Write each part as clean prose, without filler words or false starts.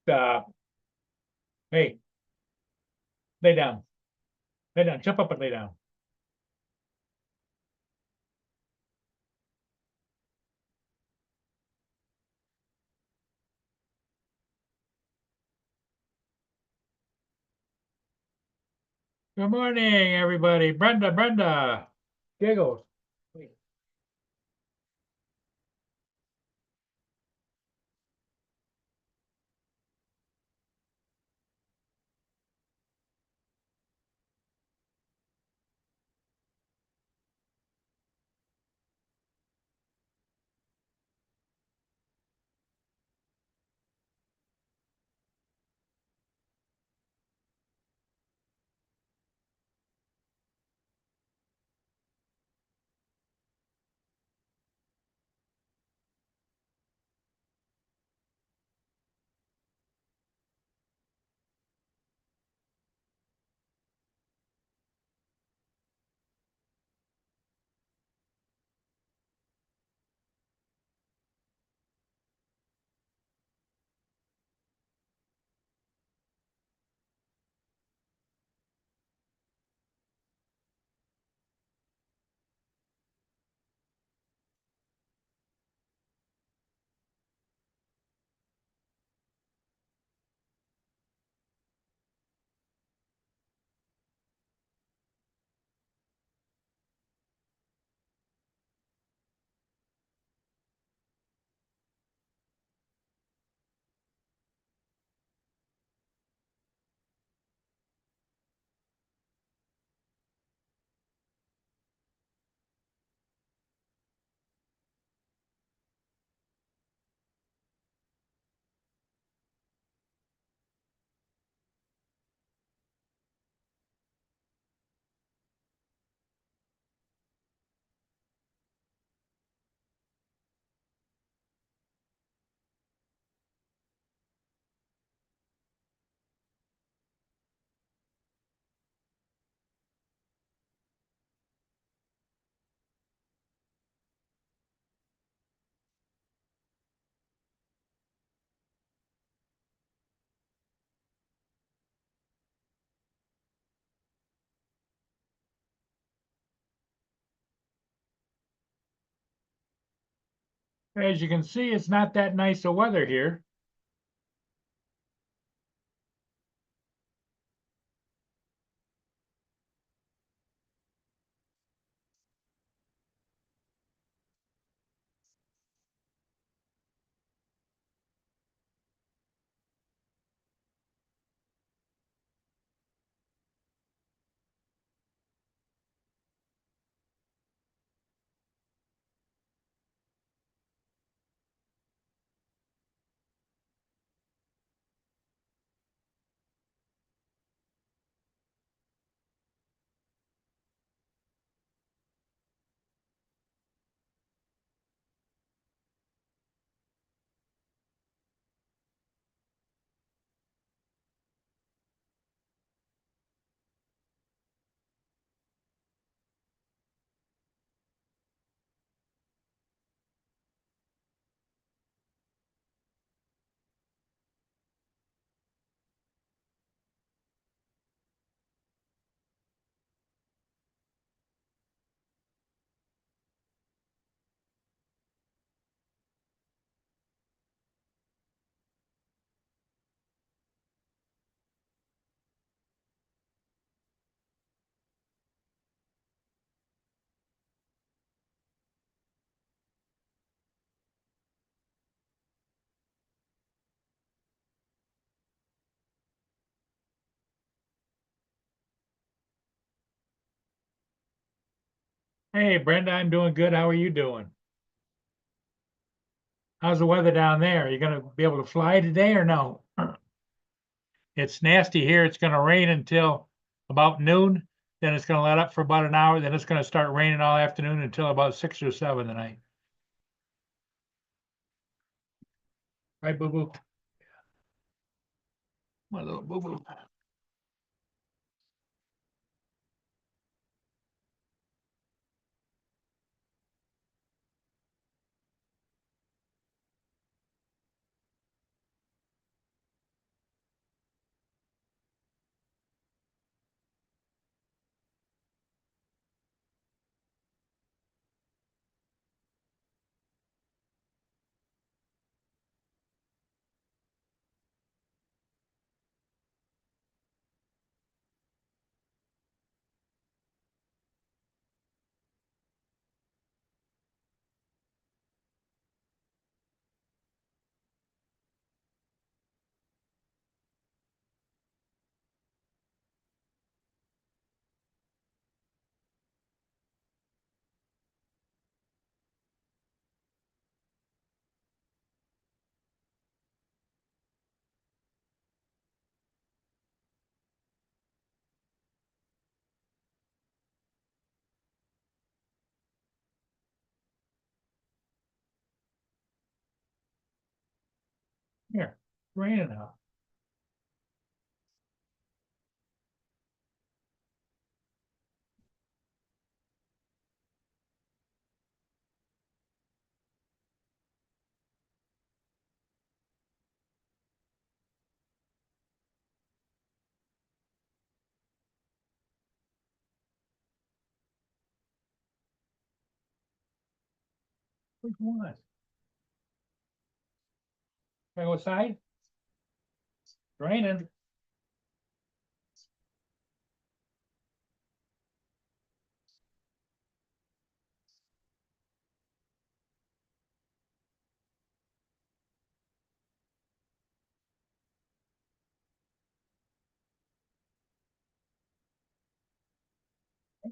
Stop. Hey, lay down. Lay down. Jump up and lay down. Good morning, everybody. Brenda. Giggles. As you can see, it's not that nice of weather here. Hey, Brenda, I'm doing good. How are you doing? How's the weather down there? Are you going to be able to fly today or no? It's nasty here. It's going to rain until about noon. Then it's going to let up for about an hour. Then it's going to start raining all afternoon until about 6 or 7 tonight. Right, boo boo? My little boo boo. Here, raining out. Which one? Can I go outside? It's raining.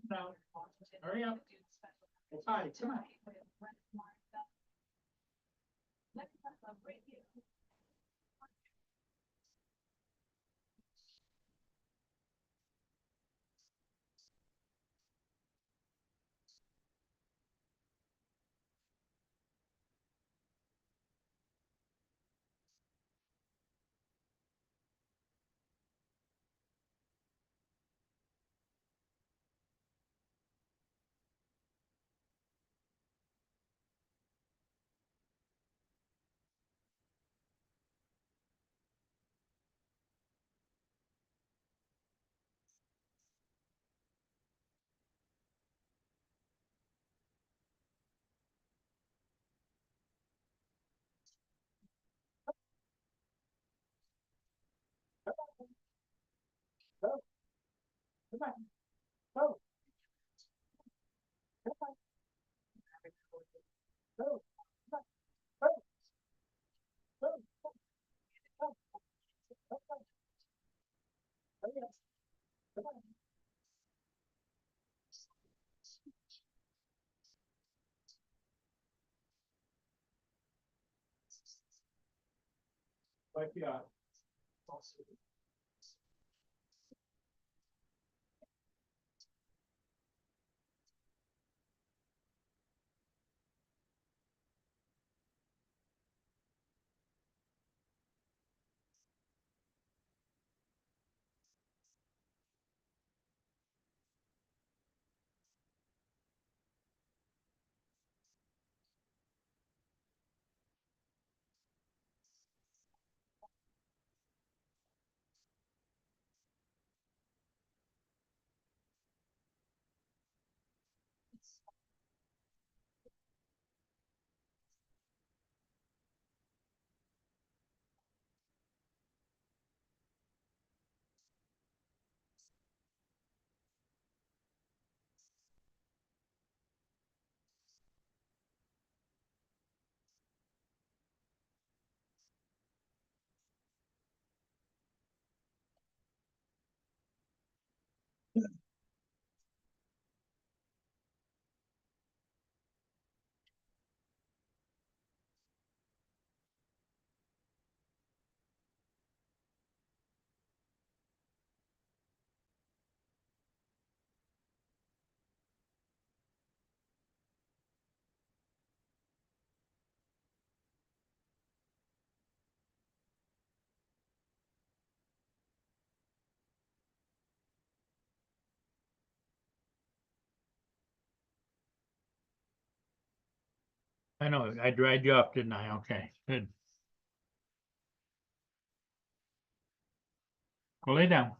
Now, hurry up. Outside. Go, come on, go, go, go, go, go, hurry up, come on. Like, yeah. I know, I dried you up, didn't I? Okay, good. Go lay down.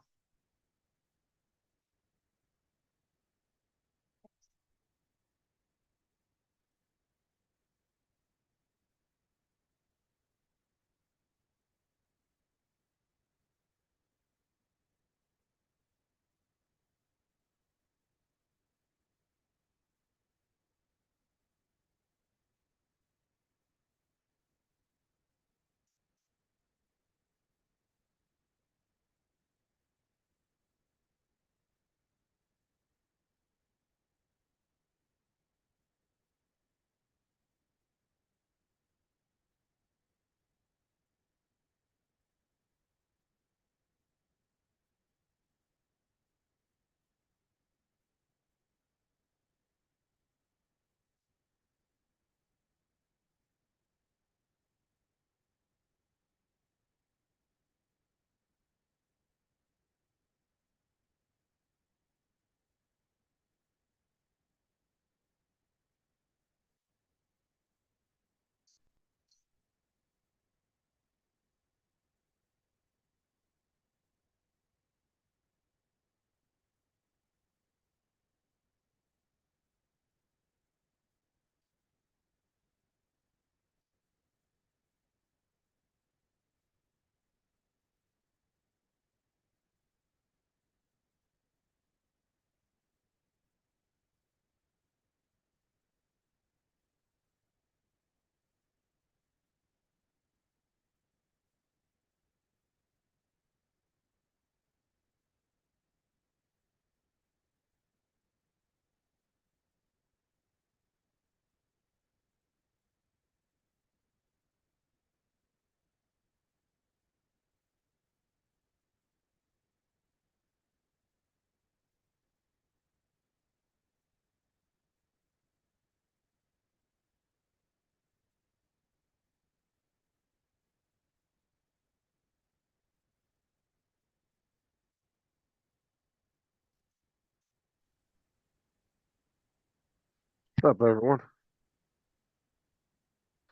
What's up, everyone?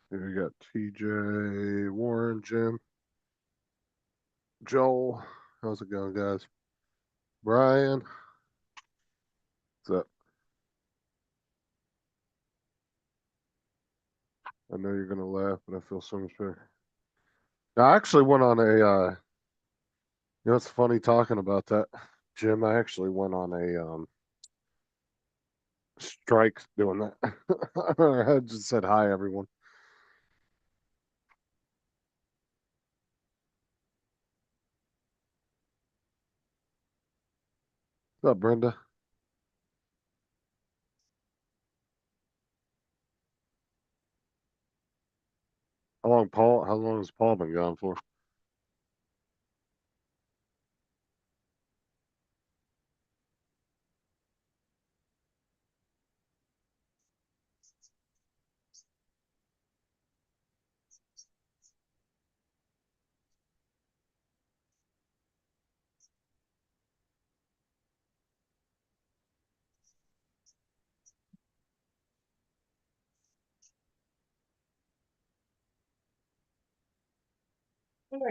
Here you got TJ, Warren, Jim, Joel. How's it going, guys? Brian. What's up? I know you're gonna laugh, but I feel so much better. I actually went on a it's funny talking about that. Jim, I actually went on a strike doing that. I just said hi, everyone. What's up, Brenda? How long has Paul been gone for?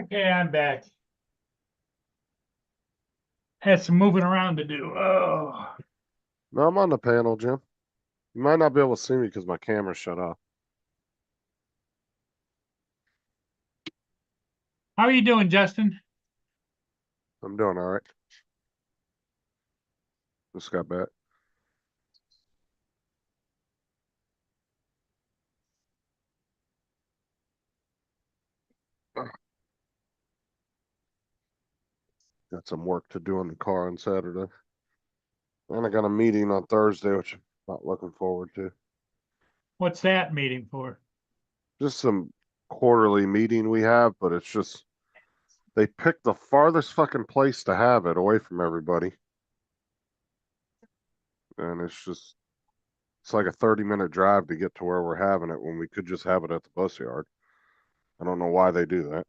Okay, I'm back. Had some moving around to do. Oh, No, I'm on the panel, Jim. You might not be able to see me because my camera's shut off. how are you doing, Justin? I'm doing all right. Just got back. Got some work to do in the car on Saturday. And I got a meeting on Thursday, which I'm not looking forward to. What's that meeting for? Just some quarterly meeting we have, but it's just they picked the farthest fucking place to have it away from everybody. And it's like a 30-minute drive to get to where we're having it when we could just have it at the bus yard. I don't know why they do that.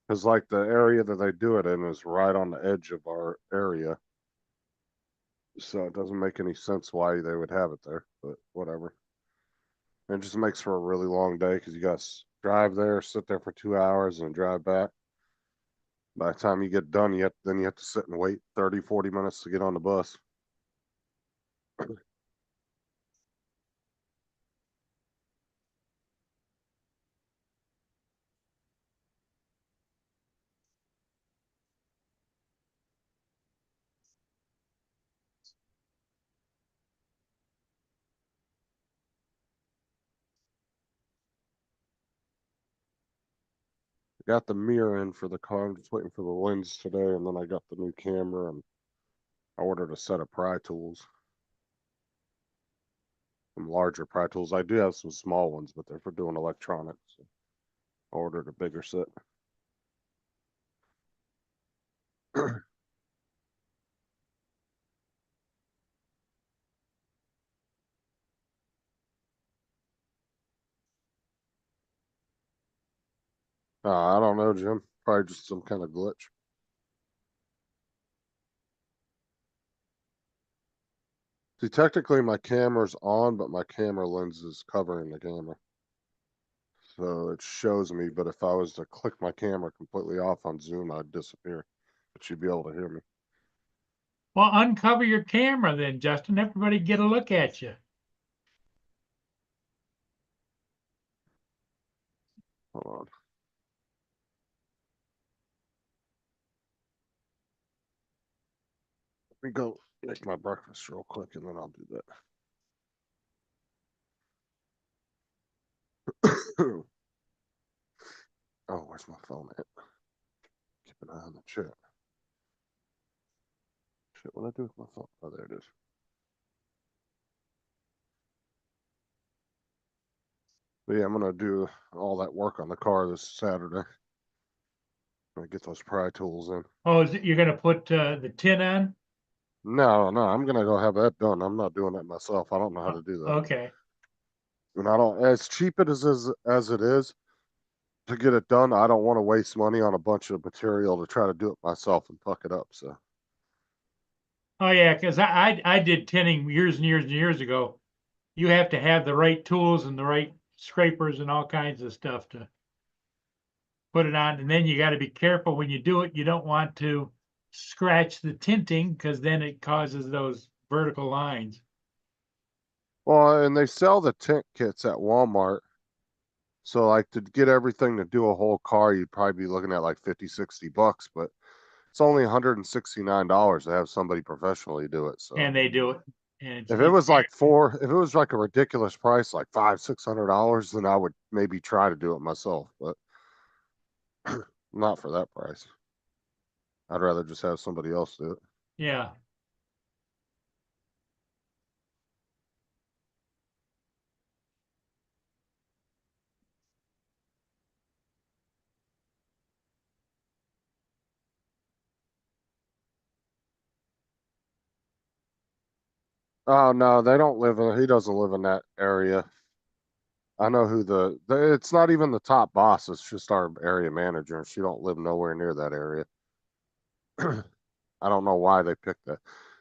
Because like the area that they do it in is right on the edge of our area. So it doesn't make any sense why they would have it there, but whatever. It just makes for a really long day because you got to drive there, sit there for 2 hours, and drive back. By the time you get done, you have to sit and wait 30, 40 minutes to get on the bus. Got the mirror in for the car. I'm just waiting for the lens today, and then I got the new camera, and I ordered a set of pry tools, some larger pry tools. I do have some small ones, but they're for doing electronics. So I ordered a bigger set. I don't know, Jim. Probably just some kind of glitch. See, technically my camera's on, but my camera lens is covering the camera. So it shows me, but if I was to click my camera completely off on Zoom, I'd disappear. But you'd be able to hear me. Well, uncover your camera then, Justin. Everybody get a look at you. Hold on. Let me go make my breakfast real quick and then I'll do that. Oh, where's my phone at? Keep an eye on the chat. Shit, what I do with my phone? Oh, there it is. But yeah, I'm gonna do all that work on the car this Saturday. I get those pry tools in. Oh, you're going to put the tin on? No, I'm gonna go have that done. I'm not doing that myself. I don't know how to do that. Okay. And I don't, as cheap as it is to get it done, I don't want to waste money on a bunch of material to try to do it myself and fuck it up. So Oh, yeah, cause I did tinning years and years and years ago. You have to have the right tools and the right scrapers and all kinds of stuff to put it on. And then you gotta be careful when you do it. You don't want to scratch the tinting, cause then it causes those vertical lines. Well, and they sell the tint kits at Walmart. So like to get everything to do a whole car, you'd probably be looking at like 50, 60 bucks, but it's only $169 to have somebody professionally do it. So And they do it. And if it it's was like if it was like a ridiculous price, like $500, $600, then I would maybe try to do it myself, but not for that price. I'd rather just have somebody else do it. yeah. Oh no, they don't live in, he doesn't live in that area. I know who it's not even the top boss, it's just our area manager. She don't live nowhere near that area. I don't know why they picked that.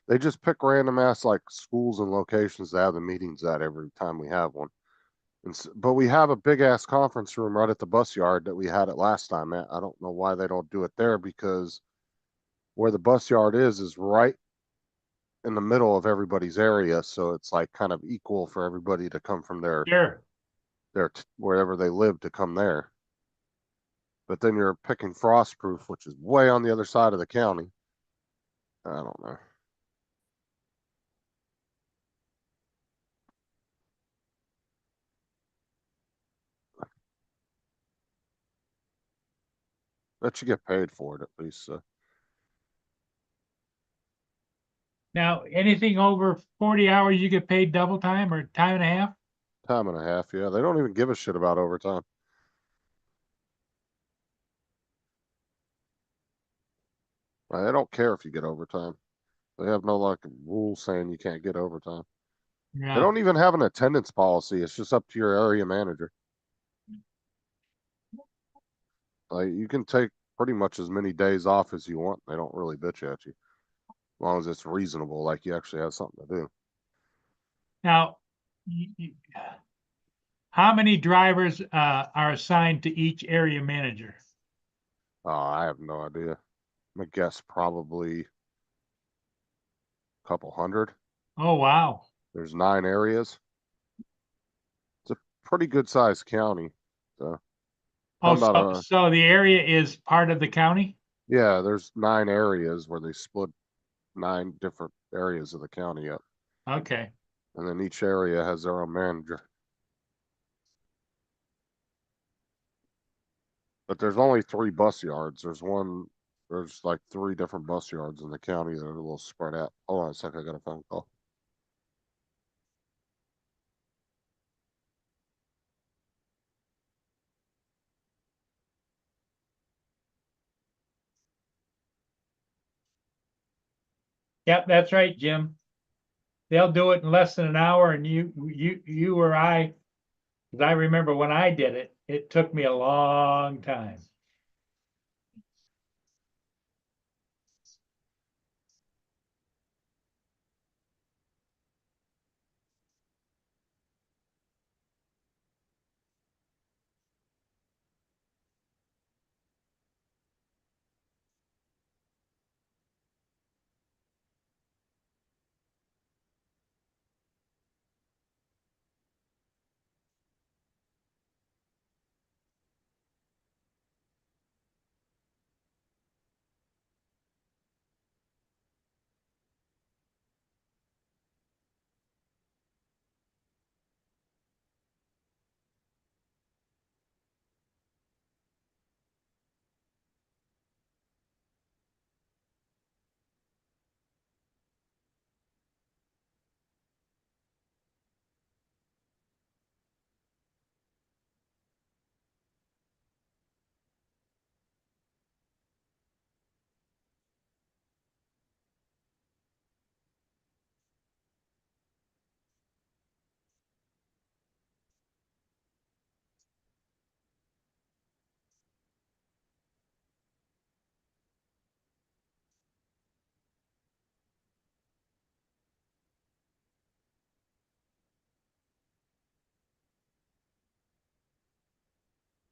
They just pick random ass like schools and locations to have the meetings at every time we have one. But we have a big ass conference room right at the bus yard that we had it last time at. I don't know why they don't do it there because where the bus yard is right in the middle of everybody's area. So it's like kind of equal for everybody to come from Sure. wherever they live to come there. But then you're picking Frostproof, which is way on the other side of the county. I don't know. But you get paid for it at least. So. Now, anything over 40 hours, you get paid double time or time and a half? Time and a half, yeah. They don't even give a shit about overtime. They don't care if you get overtime. They have no like rule saying you can't get overtime. They Yeah. don't even have an attendance policy. It's just up to your area manager. Like you can take pretty much as many days off as you want. They don't really bitch at you as long as it's reasonable. Like you actually have something to do. Now, how many drivers are assigned to each area manager? I have no idea. I guess probably a couple hundred. Oh, wow. There's 9 areas. It's a pretty good sized county. So Oh, talking about so the area is part of the county? yeah, there's 9 areas where they split 9 different areas of the county up. Okay. And then each area has their own manager. But there's only 3 bus yards. There's like 3 different bus yards in the county that are a little spread out. Hold on a second, I got a phone call. Yep, that's right, Jim. They'll do it in less than an hour and you or I, because I remember when I did it, it took me a long time.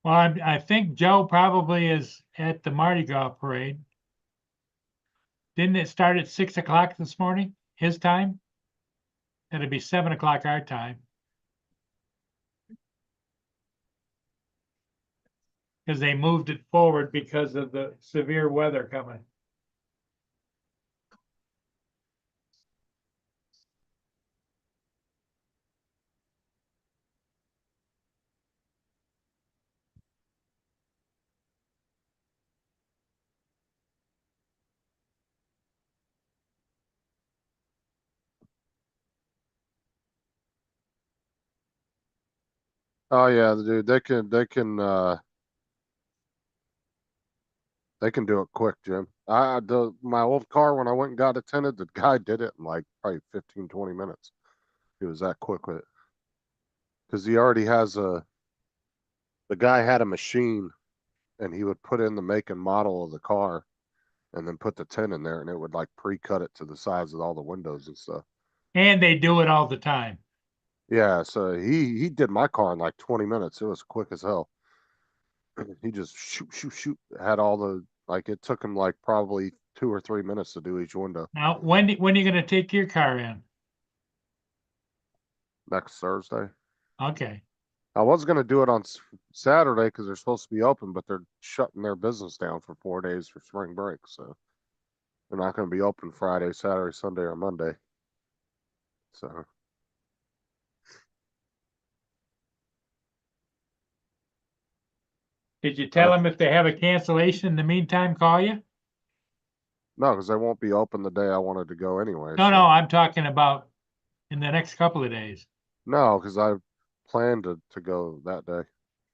Well, I think Joe probably is at the Mardi Gras parade. Didn't it start at 6 o'clock this morning, his time? It'd be 7 o'clock our time. Because they moved it forward because of the severe weather coming. Oh yeah, dude, they can do it quick, Jim. My old car when I went and got it tinted, the guy did it in like probably 15, 20 minutes. He was that quick with it. Because he already has the guy had a machine and he would put in the make and model of the car and then put the tint in there and it would like pre-cut it to the size of all the windows and stuff. And they do it all the time. Yeah, so he did my car in like 20 minutes. It was quick as hell. He just shoot had all the like it took him like probably 2 or 3 minutes to do each window. Now, when are you gonna take your car in? Next Thursday. Okay. I was gonna do it on Saturday because they're supposed to be open, but they're shutting their business down for 4 days for spring break, so they're not gonna be open Friday, Saturday, Sunday, or Monday. So Did you I tell them if they have a cancellation in the meantime, call you? no, because they won't be open the day I wanted to go anyway. No, So no, I'm talking about in the next couple of days. no, because I planned to go that day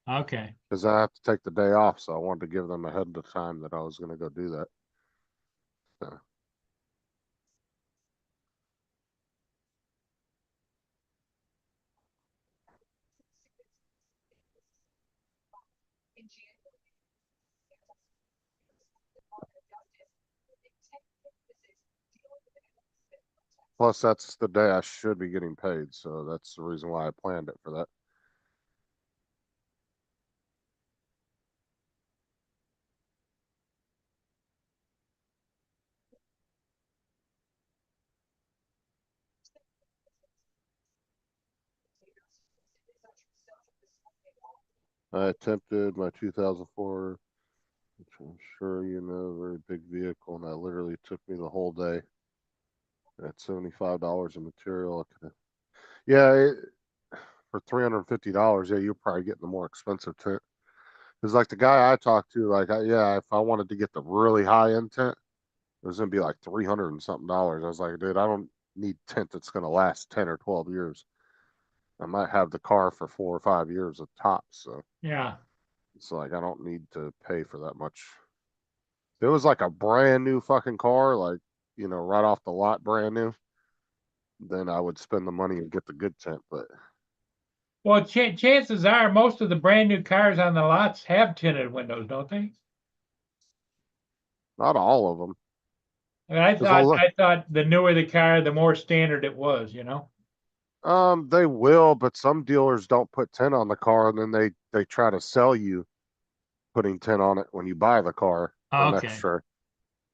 Okay. because I have to take the day off. So I wanted to give them ahead of time that I was gonna go do that. So, plus, that's the day I should be getting paid, so that's the reason why I planned it for that. I attempted my 2004, which I'm sure you know, very big vehicle, and that literally took me the whole day. At $75 in material, I could, yeah, for $350, yeah, you're probably getting the more expensive tent. Because like the guy I talked to, like, yeah, if I wanted to get the really high end tent, it was gonna be like 300 and something dollars. I was like, dude, I don't need tent that's gonna last 10 or 12 years. I might have the car for 4 or 5 years at tops. So Yeah. it's like I don't need to pay for that much. If it was like a brand new fucking car, like, right off the lot, brand new, then I would spend the money and get the good tent. But Well, chances are most of the brand new cars on the lots have tinted windows, don't they? not all of them. I mean, I Because thought I thought the newer the car, the more standard it was, you know? they will, but some dealers don't put tint on the car, and then they try to sell you putting tint on it when you buy the car for an Okay. extra.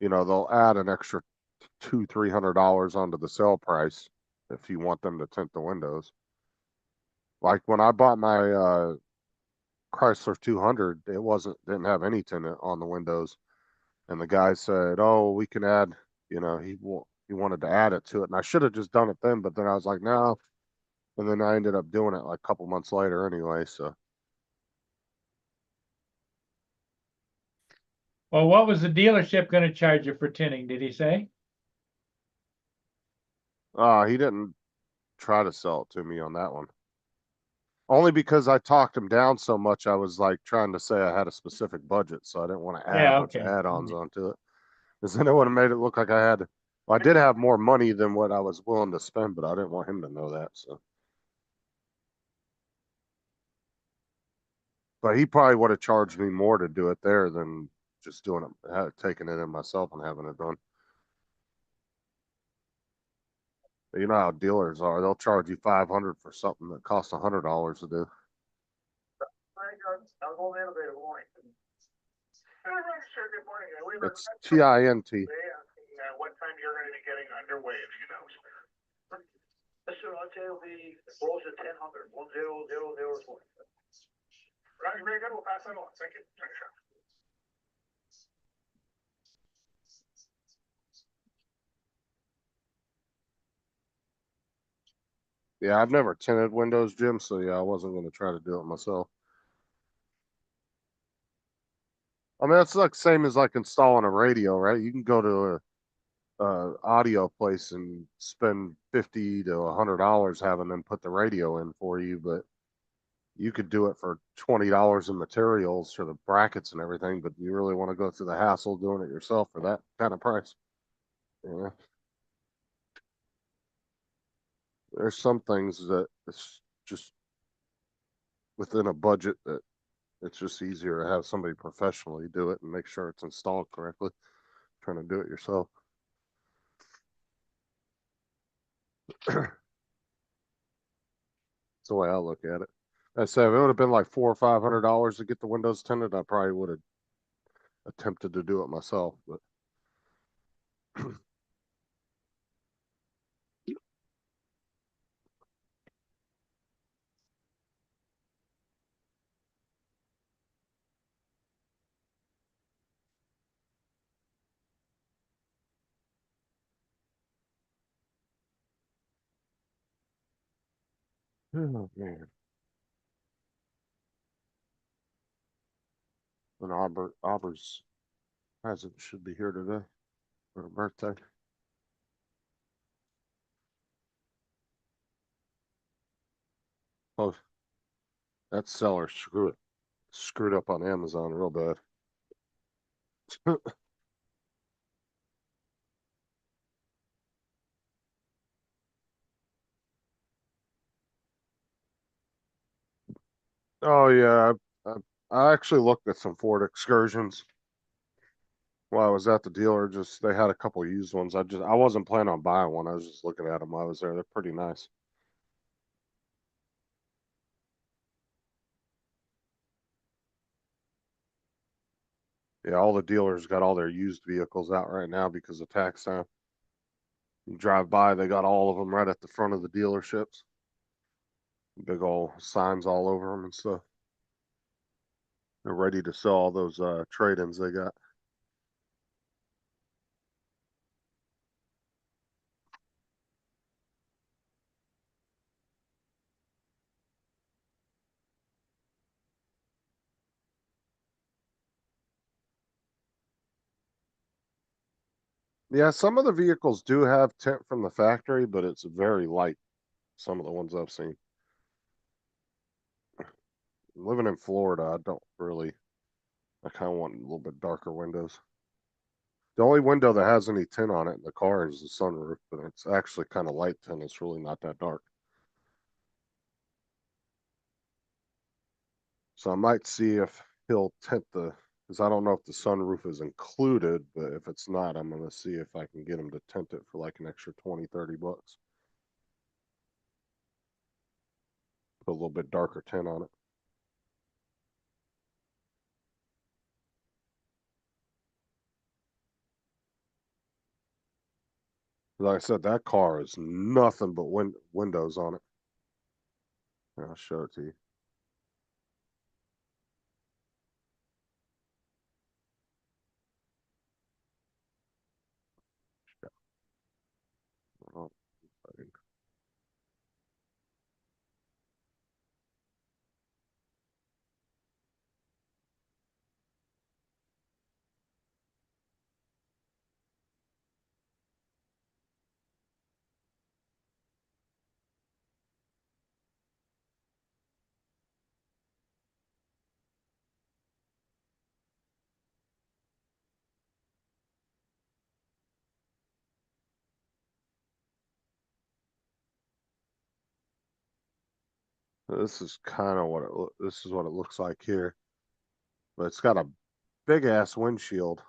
They'll add an extra $200-300 onto the sale price if you want them to tint the windows. Like when I bought my Chrysler 200, it didn't have any tint on the windows, and the guy said, "Oh, we can add." He wanted to add it to it, and I should have just done it then, but then I was like, "No." And then I ended up doing it like a couple months later anyway. So, Well, what was the dealership going to charge you for tinting? Did he say? he didn't try to sell it to me on that one. Only because I talked him down so much, I was like trying to say I had a specific budget, so I didn't want to add a Yeah. bunch of Okay. add-ons onto it. Because then it would have made it look like I had. Well, I did have more money than what I was willing to spend, but I didn't want him to know that. So, but he probably would have charged me more to do it there than just doing it, taking it in myself and having it done. But you know how dealers are; they'll charge you 500 for something that costs $100 to do. Good morning. It's TINT. What time you're gonna be getting underway, do you know, sir? Sir, I'll tell the rolls at 1000, 1000. Roger, very good, we'll pass that on, thank you. Thank you, sir. Yeah, I've never tinted windows, Jim, so yeah, I wasn't gonna try to do it myself. I mean, it's like same as like installing a radio, right? You can go to a audio place and spend $50 to $100 having them put the radio in for you, but you could do it for $20 in materials for the brackets and everything, but you really want to go through the hassle doing it yourself for that kind of price. Yeah. There's some things that it's just within a budget that it's just easier to have somebody professionally do it and make sure it's installed correctly. Trying to do it yourself. That's the way I look at it. I said if it would have been like $400 or $500 to get the windows tinted, I probably would have attempted to do it myself. But oh man, and Aubrey's present should be here today for her birthday. Oh, that seller screwed up on Amazon real bad. Oh yeah, I actually looked at some Ford Excursions while I was at the dealer. Just they had a couple used ones. I wasn't planning on buying one. I was just looking at them while I was there. They're pretty nice. Yeah, all the dealers got all their used vehicles out right now because of tax time. You drive by, they got all of them right at the front of the dealerships. Big old signs all over them and stuff. They're ready to sell all those trade-ins they got. Yeah, some of the vehicles do have tint from the factory, but it's very light. Some of the ones I've seen. Living in Florida, I don't really. I kind of want a little bit darker windows. The only window that has any tint on it in the car is the sunroof, but it's actually kind of light tint. It's really not that dark. So I might see if he'll tint because I don't know if the sunroof is included, but if it's not, I'm going to see if I can get him to tint it for like an extra 20, 30 bucks. Put a little bit darker tint on it. Like I said, that car is nothing but windows on it. I'll show it to you. Oh, this is kind of this is what it looks like here. But it's got a big ass windshield.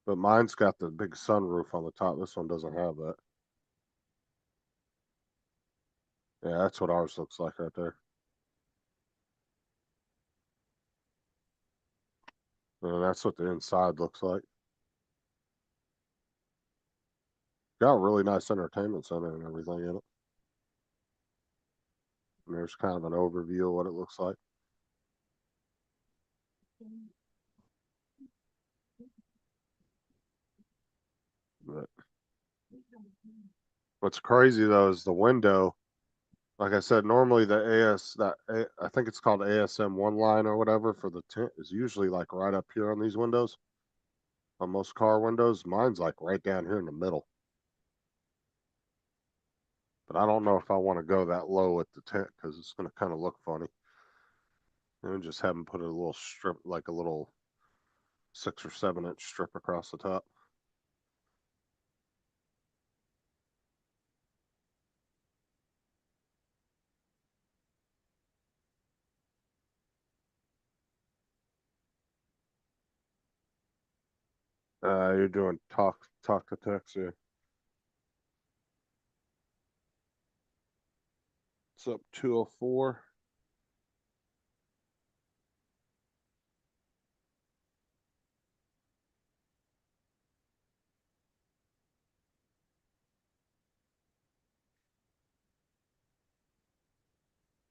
But mine's got the big sunroof on the top. This one doesn't have that. Yeah, that's what ours looks like right there. And that's what the inside looks like. Got a really nice entertainment center and everything in it. And there's kind of an overview of what it looks like. But what's crazy though is the window. Like I said, normally I think it's called ASM one line or whatever for the tint is usually like right up here on these windows. On most car windows, mine's like right down here in the middle. But I don't know if I want to go that low with the tint because it's going to kind of look funny. And just have them put a little strip, like a little 6 or 7 inch strip across the top. You're doing talk to text here. What's up, 204?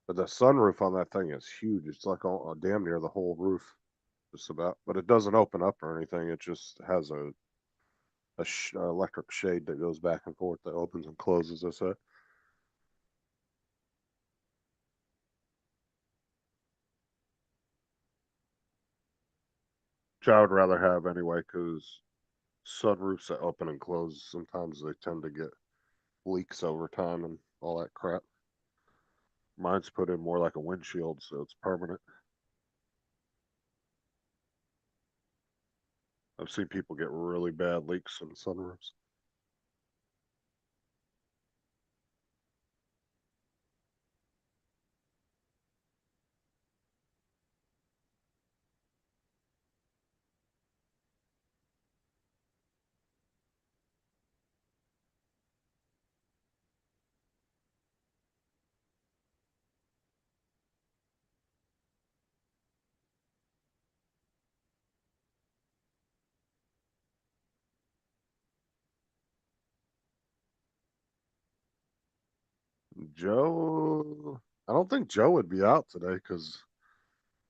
But the sunroof on that thing is huge. It's like damn near the whole roof, just about. But it doesn't open up or anything. It just has a electric shade that goes back and forth that opens and closes. That's it. Which I would rather have anyway, because sunroofs that open and close sometimes they tend to get leaks over time and all that crap. Mine's put in more like a windshield, so it's permanent. I've seen people get really bad leaks in sunroofs. Joe, I don't think Joe would be out today because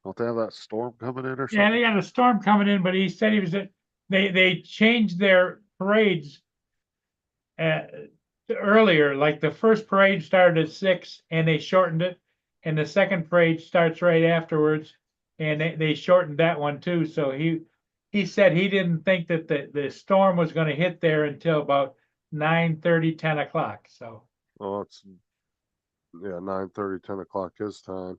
don't they have that storm coming in or Yeah, something? they got a storm coming in, but he said he was at, they changed their parades earlier, like the first parade started at 6 and they shortened it. And the second parade starts right afterwards. And they shortened that one too. So he said he didn't think that the storm was going to hit there until about 9:30, 10 o'clock. So Oh, it's 9:30, 10 o'clock his time.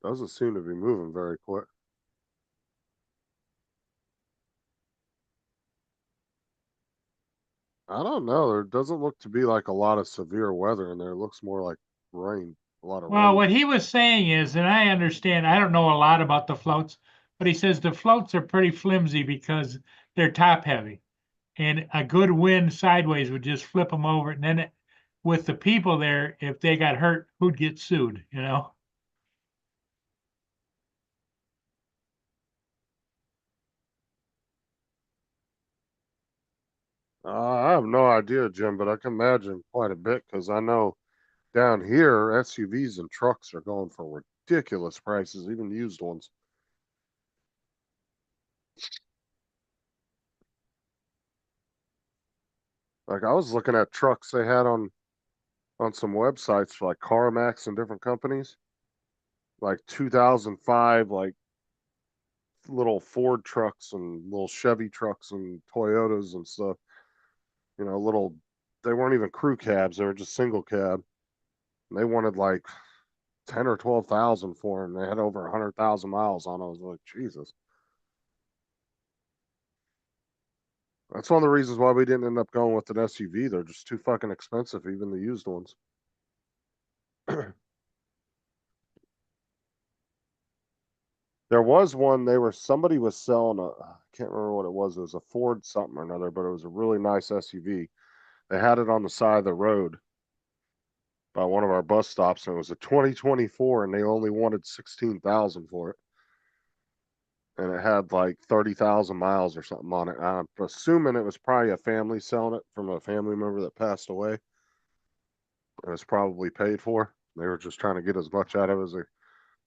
Doesn't seem to be moving very quick. I don't know. There doesn't look to be like a lot of severe weather in there. It looks more like rain, a lot of well, rain. what he was saying is, and I understand, I don't know a lot about the floats, but he says the floats are pretty flimsy because they're top heavy. And a good wind sideways would just flip them over. And then with the people there, if they got hurt, who'd get sued, you know? I have no idea, Jim, but I can imagine quite a bit because I know down here SUVs and trucks are going for ridiculous prices, even used ones. Like I was looking at trucks they had on some websites for like CarMax and different companies, like 2005, like little Ford trucks and little Chevy trucks and Toyotas and stuff. Little. They weren't even crew cabs; they were just single cab. And they wanted like 10 or 12,000 for them. They had over 100,000 miles on. I was like, Jesus. That's one of the reasons why we didn't end up going with an SUV. They're just too fucking expensive, even the used ones. There was one somebody was selling I can't remember what it was. It was a Ford something or another, but it was a really nice SUV. They had it on the side of the road by one of our bus stops, and it was a 2024, and they only wanted 16,000 for it. And it had like 30,000 miles or something on it. I'm assuming it was probably a family selling it from a family member that passed away. It was probably paid for. They were just trying to get as much out of it as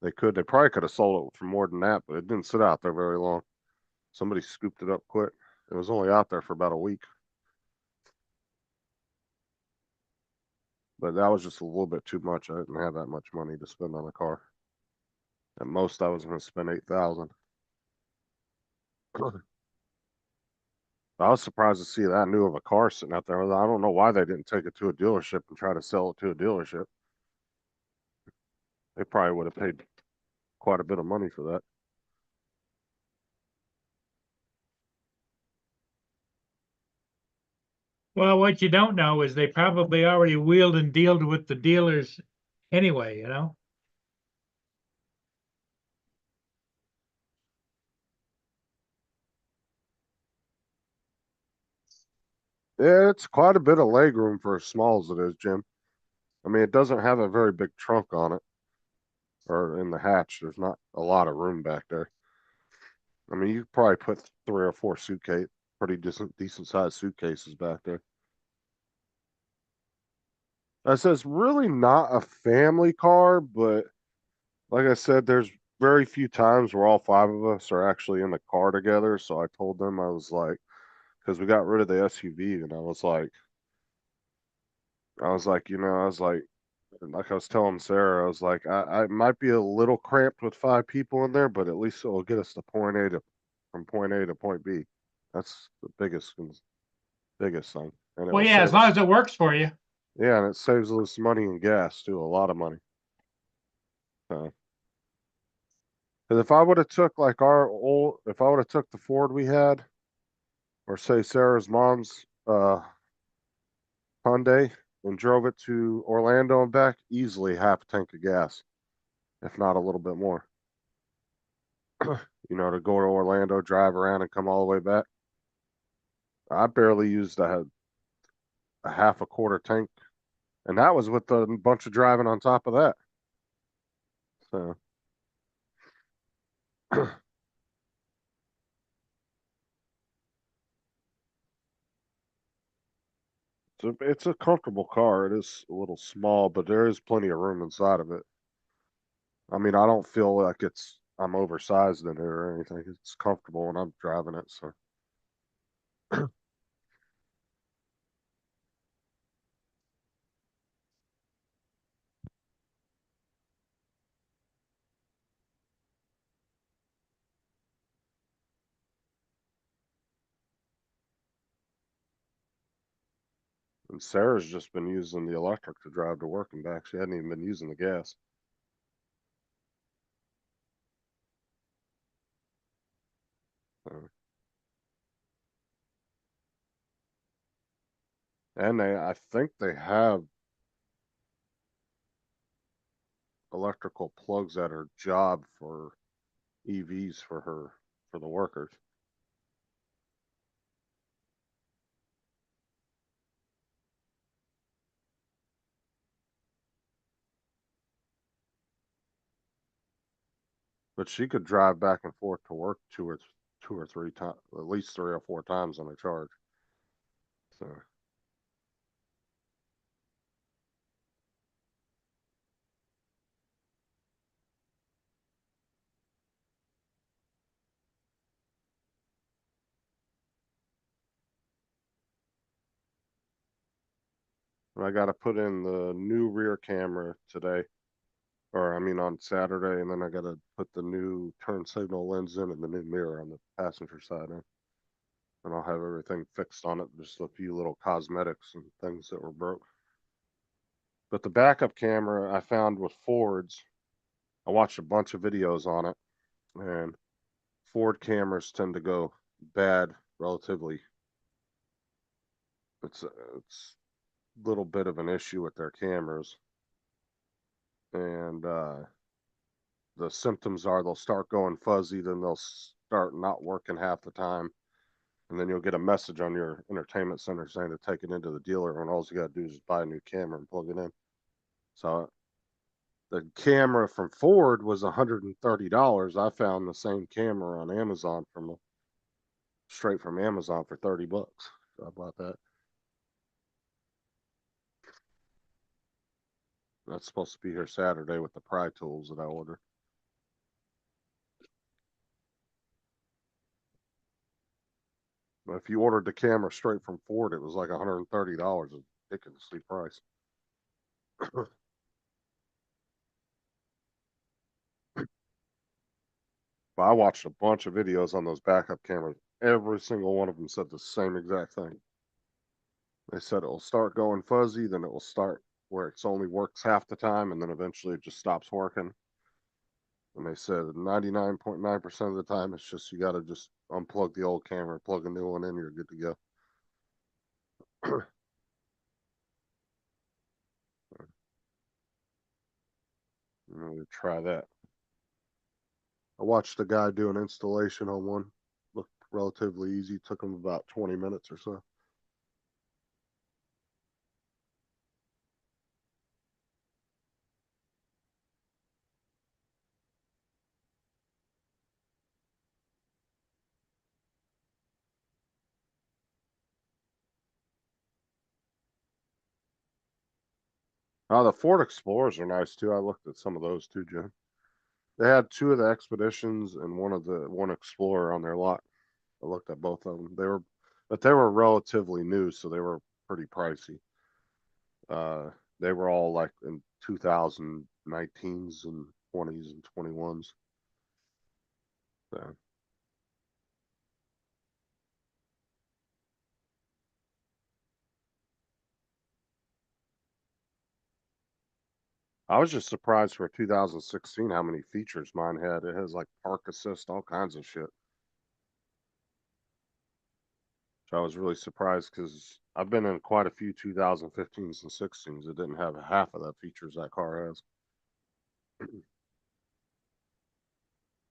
they could. They probably could have sold it for more than that, but it didn't sit out there very long. Somebody scooped it up quick. It was only out there for about a week. But that was just a little bit too much. I didn't have that much money to spend on a car. At most, I was going to spend 8,000. I was surprised to see that new of a car sitting out there. I don't know why they didn't take it to a dealership and try to sell it to a dealership. They probably would have paid quite a bit of money for that. Well, what you don't know is they probably already wheeled and dealed with the dealers anyway, you know? Yeah, it's quite a bit of leg room for as small as it is, Jim. I mean, it doesn't have a very big trunk on it, or in the hatch. There's not a lot of room back there. I mean, you could probably put 3 or 4 suitcase, pretty decent sized suitcases back there. I says really not a family car, but like I said, there's very few times where all 5 of us are actually in the car together. So I told them, I was like, because we got rid of the SUV, and I was like, you know, like I was telling Sarah, I was like, I might be a little cramped with 5 people in there, but at least it will get us to from point A to point B. That's the biggest thing, and it Well, will yeah, as save long us. as it works for you. Yeah, and it saves us money in gas too, a lot of money. Because if I would have took like if I would have took the Ford we had, or say Sarah's mom's Hyundai, and drove it to Orlando and back, easily half a tank of gas, if not a little bit more. You know, to go to Orlando, drive around, and come all the way back. I barely used a half a quarter tank, and that was with a bunch of driving on top of that. So it's a comfortable car. It is a little small, but there is plenty of room inside of it. I mean, I don't feel like I'm oversized in it or anything. It's comfortable when I'm driving it. So and Sarah's just been using the electric to drive to work and back. She hadn't even been using the gas. So, and I think they have electrical plugs at her job for EVs for the workers. But she could drive back and forth to work 2 or 3 times, at least 3 or 4 times on a charge. So I got to put in the new rear camera today, or I mean on Saturday, and then I got to put the new turn signal lens in and the new mirror on the passenger side in. And I'll have everything fixed on it. Just a few little cosmetics and things that were broke. But the backup camera I found with Ford's, I watched a bunch of videos on it, and Ford cameras tend to go bad relatively. It's a little bit of an issue with their cameras, and the symptoms are they'll start going fuzzy, then they'll start not working half the time, and then you'll get a message on your entertainment center saying to take it into the dealer when all you got to do is buy a new camera and plug it in. So the camera from Ford was $130. I found the same camera on Amazon straight from Amazon for $30. So I bought that. That's supposed to be here Saturday with the pry tools that I ordered. But if you ordered the camera straight from Ford, it was like $130, a ridiculously priced. But I watched a bunch of videos on those backup cameras. Every single one of them said the same exact thing. They said it will start going fuzzy, then it will start where it's only works half the time, and then eventually it just stops working. And they said 99.9% of the time, it's just you got to just unplug the old camera, plug a new one in, you're good to go. I'm gonna try that. I watched a guy do an installation on one. Looked relatively easy. Took him about 20 minutes or so. The Ford Explorers are nice too. I looked at some of those too, Jim. They had two of the Expeditions and one Explorer on their lot. I looked at both of them. But they were relatively new, so they were pretty pricey. They were all like in 2019s and 20s and 21s. So I was just surprised for 2016 how many features mine had. It has like park assist, all kinds of shit. So I was really surprised because I've been in quite a few 2015s and 16s that didn't have half of the features that car has.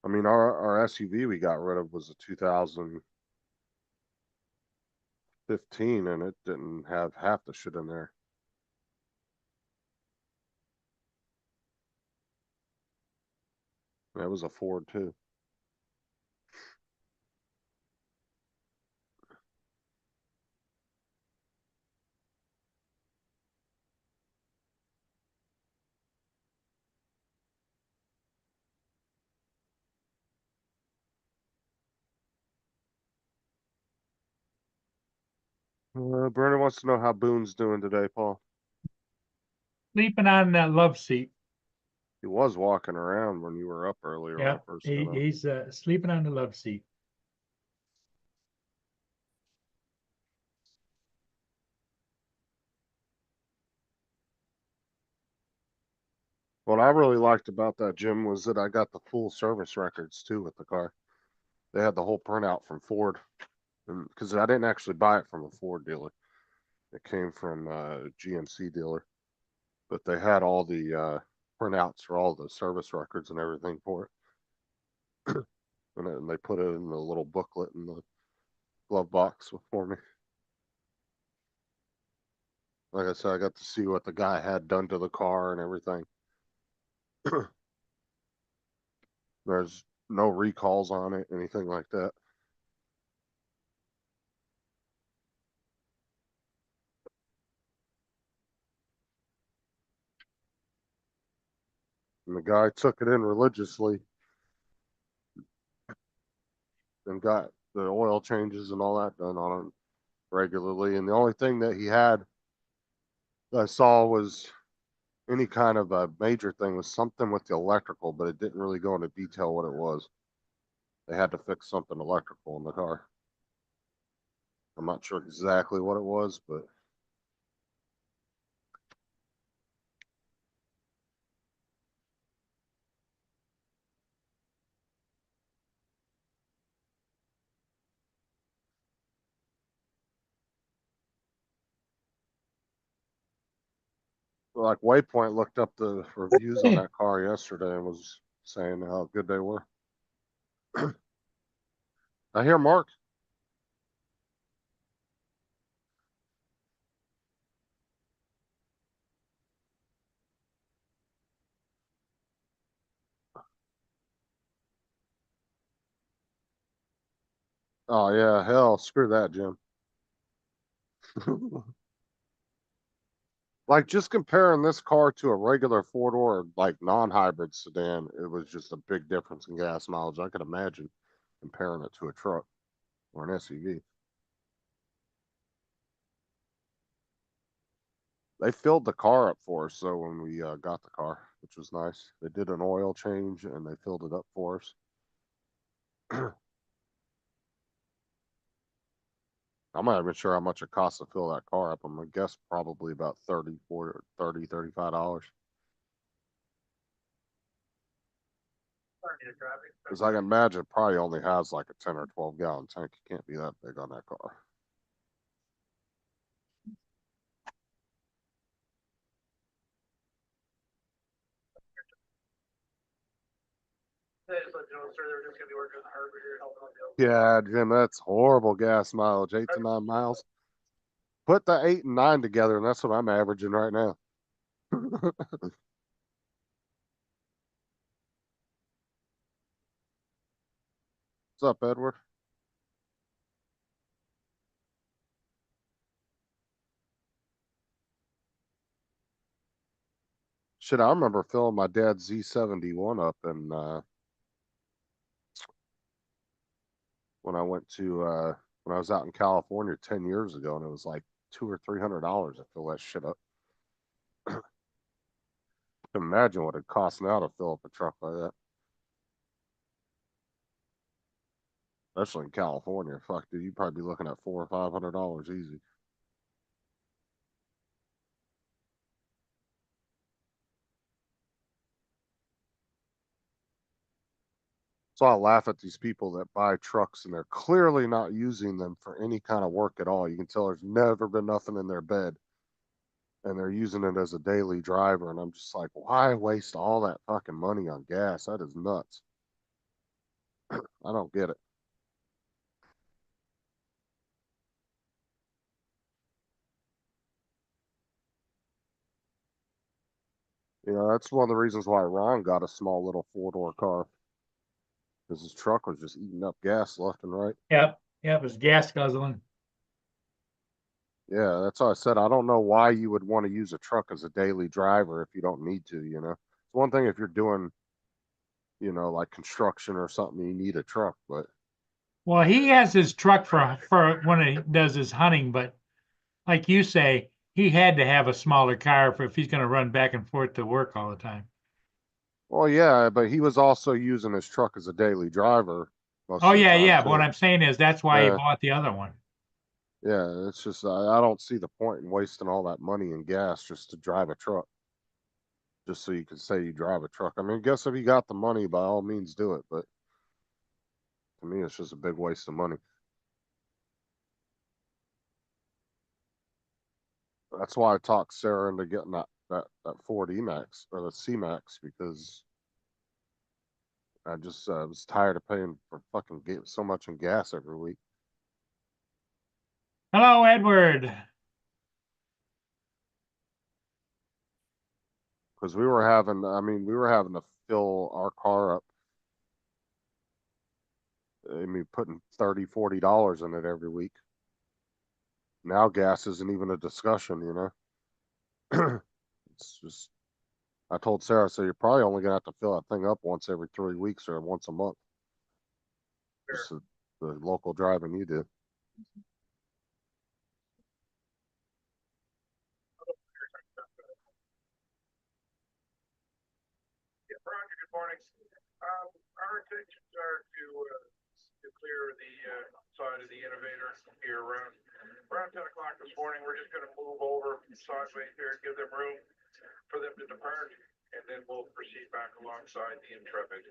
I mean, our SUV we got rid of was a 2015, and it didn't have half the shit in there. That was a Ford too. Brandon wants to know how Boone's doing today, Paul. Sleeping on that love seat. He was walking around when you were up earlier when I Yeah, first got up. he's sleeping on the love seat. What I really liked about that, Jim, was that I got the full service records too with the car. They had the whole printout from Ford, and because I didn't actually buy it from a Ford dealer, it came from a GMC dealer, but they had all the printouts for all the service records and everything for it, and then they put it in the little booklet in the glove box for me. Like I said, I got to see what the guy had done to the car and everything. There's no recalls on it, anything like that. And the guy took it in religiously and got the oil changes and all that done on it regularly. And the only thing that he had that I saw was any kind of a major thing was something with the electrical, but it didn't really go into detail what it was. They had to fix something electrical in the car. I'm not sure exactly what it was, but like Waypoint looked up the reviews on that car yesterday and was saying how good they were. I hear Mark. Oh yeah, hell, screw that, Jim. Like just comparing this car to a regular four-door, like non-hybrid sedan, it was just a big difference in gas mileage. I could imagine comparing it to a truck or an SUV. They filled the car up for us, so when we got the car, which was nice. They did an oil change and they filled it up for us. I'm not even sure how much it costs to fill that car up. I'm gonna guess probably about 30, 40, 30, $35. Because I can imagine it probably only has like a 10 or 12 gallon tank. It can't be that big on that car. They just let you know, sir, they're just gonna be working on the hardware, helping out. Yeah, Jim, that's horrible gas mileage, 8 to 9 miles. Put the 8 and 9 together, and that's what I'm averaging right now. What's up, Edward? Shit, I remember filling my dad's Z71 up and when I went to when I was out in California 10 years ago, and it was like $200 or $300 to fill that shit up. Imagine what it costs now to fill up a truck like that. Especially in California. Fuck, dude, you'd probably be looking at $400 or $500 easy. So I laugh at these people that buy trucks and they're clearly not using them for any kind of work at all. You can tell there's never been nothing in their bed and they're using it as a daily driver. And I'm just like, why waste all that fucking money on gas? That is nuts. I don't get it. You know, that's one of the reasons why Ron got a small little four-door car because his truck was just eating up gas left and right. Yep, yep, it was gas guzzling. Yeah, that's why I said I don't know why you would want to use a truck as a daily driver if you don't need to, you know. It's one thing if you're doing, you know, like construction or something, you need a truck, but Well, he has his truck for when he does his hunting, but like you say, he had to have a smaller car if he's gonna run back and forth to work all the time. well, yeah, but he was also using his truck as a daily driver most Oh, of the yeah, time yeah, but what too. I'm saying is that's why he Yeah, bought the other one. yeah, it's just I don't see the point in wasting all that money in gas just to drive a truck, just so you can say you drive a truck. I mean, I guess if you got the money, by all means do it, but to me, it's just a big waste of money. That's why I talked Sarah into getting that Ford E-Max or the C-Max because I just was tired of paying for fucking so much in gas every week. Hello, Edward. Because we were having, I mean, we were having to fill our car up. I mean, putting $30, $40 in it every week. Now gas isn't even a discussion, you know. It's just I told Sarah, so you're probably only gonna have to fill that thing up once every 3 weeks or once a month. Just the local driving you do. Yeah, Roger, good morning. Our intentions are to clear the, side of the innovator here around 10 o'clock this morning. We're just gonna move over sideways here, give them room for them to depart, and then we'll proceed back alongside the Intrepid.